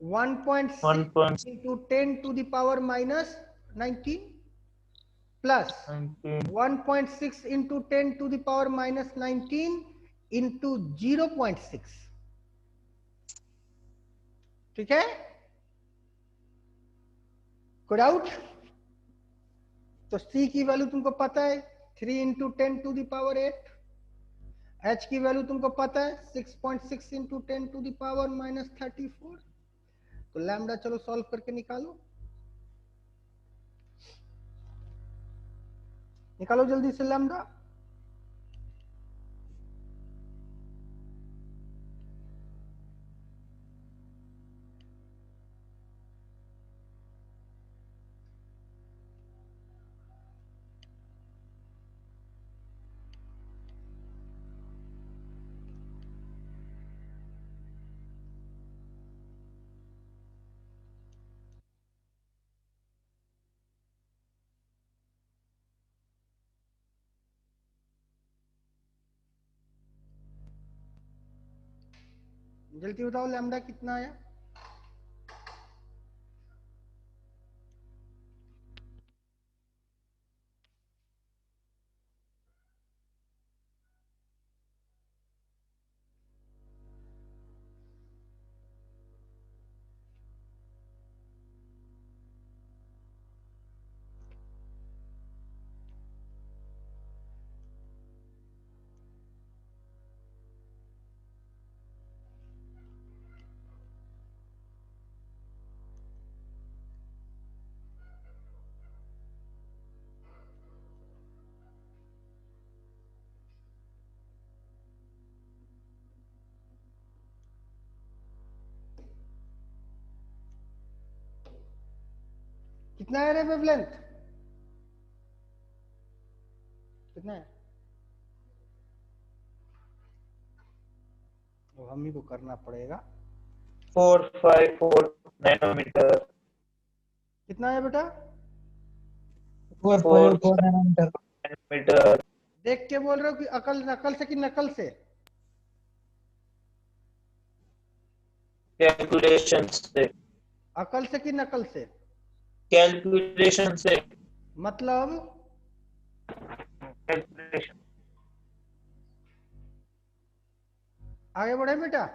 1.6 into 10 to the power minus 19 plus 1.6 into 10 to the power minus 19 into 0.6, ठीक है। कोई डाउट? तो C की वैल्यू तुमको पता है 3 into 10 to the power 8। H की वैल्यू तुमको पता है 6.6 into 10 to the power minus 34। तो लैम्डा चलो सॉल्व करके निकालो, निकालो जल्दी से लैम्डा। जल्दी बताओ लैम्डा कितना आया? कितना है रे वेवलेंथ? कितना है? तो हम ही को करना पड़ेगा। 454 नैनोमीटर। कितना है बेटा? 454 नैनोमीटर। नैनोमीटर। देख के बोल रहे हो कि अकल नकल से कि नकल से? कैलकुलेशन से। अकल से कि नकल से? कैलकुलेशन से। मतलब कैलकुलेशन। आगे बढ़े बेटा।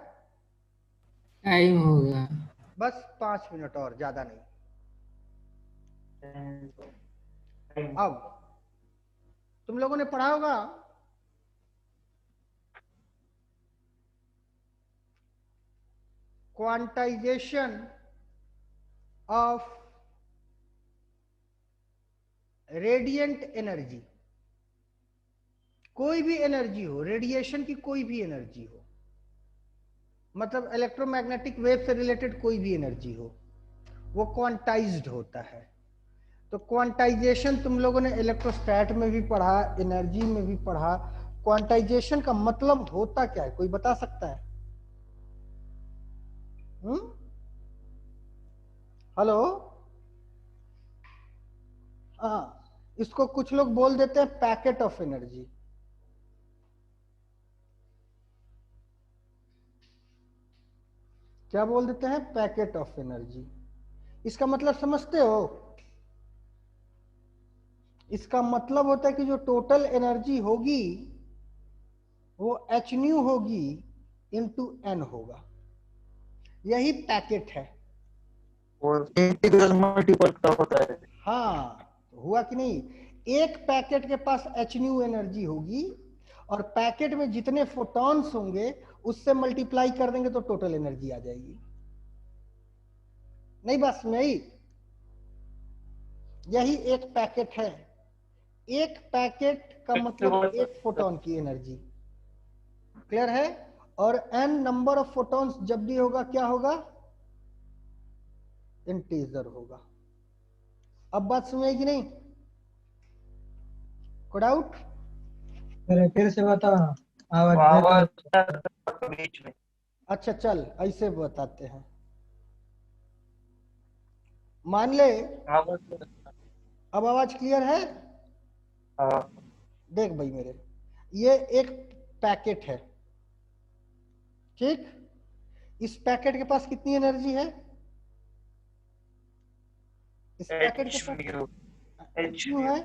टाइम हो गया। बस 5 मिनट और, ज्यादा नहीं। अब तुम लोगों ने पढ़ा होगा क्वांटाइजेशन ऑफ रेडिएंट एनर्जी। कोई भी एनर्जी हो, रेडिएशन की कोई भी एनर्जी हो, मतलब इलेक्ट्रोमैग्नेटिक वेव से रिलेटेड कोई भी एनर्जी हो, वो क्वांटाइज्ड होता है। तो क्वांटाइजेशन तुम लोगों ने इलेक्ट्रोस्टैट में भी पढ़ा, एनर्जी में भी पढ़ा। क्वांटाइजेशन का मतलब होता क्या है, कोई बता सकता है? हेलो। हाँ, इसको कुछ लोग बोल देते हैं पैकेट ऑफ एनर्जी। क्या बोल देते हैं? Packet of energy. इसका मतलब समझते हो? इसका मतलब होता है कि जो टोटल एनर्जी होगी वो एच न्यू होगी इंटू एन होगा। यही पैकेट है। और इंटीग्रल मल्टीपल का होता है। हाँ, हुआ कि नहीं? एक पैकेट के पास एच न्यू एनर्जी होगी और पैकेट में जितने फोटॉन्स होंगे उससे मल्टीप्लाई कर देंगे तो टोटल एनर्जी आ जाएगी। नहीं, बस नहीं, यही एक पैकेट है। एक पैकेट का मतलब एक फोटॉन की एनर्जी। क्लियर है? और n नंबर ऑफ फोटॉन्स जब भी होगा क्या होगा? इंटीजर होगा। अब बात समझे कि नहीं? को डाउट? फिर से बताओ ना, आवाज बीच में। अच्छा चल, ऐसे बताते हैं। मान ले, अब आवाज क्लियर है? देख भाई मेरे, ये एक पैकेट है, ठीक? इस पैकेट के पास कितनी एनर्जी है? इस पैकेट के पास एच न्यू है।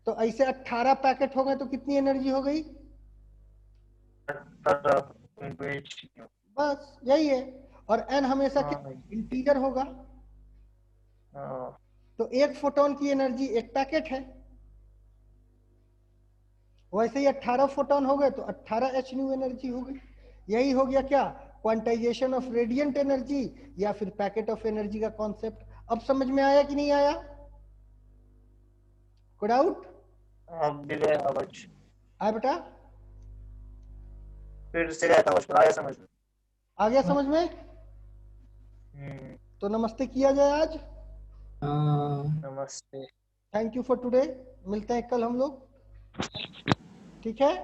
तो ऐसे 18 पैकेट हो गए तो कितनी एनर्जी हो गई? बस यही है। और n हमेशा इंटीजर होगा। तो एक फोटोन की एनर्जी एक पैकेट है। वैसे ही 18 फोटोन हो गए तो 18 एच न्यू एनर्जी हो गई। यही हो गया क्या? क्वांटाइजेशन ऑफ रेडिएंट एनर्जी या फिर पैकेट ऑफ एनर्जी का कॉन्सेप्ट। अब समझ में आया कि नहीं आया? कोई डाउट? आया बेटा? फिर से आया समझ में। आ गया समझ में? तो नमस्ते किया जाए आज। नमस्ते। Thank you for today. मिलते हैं कल हम लोग, ठीक है?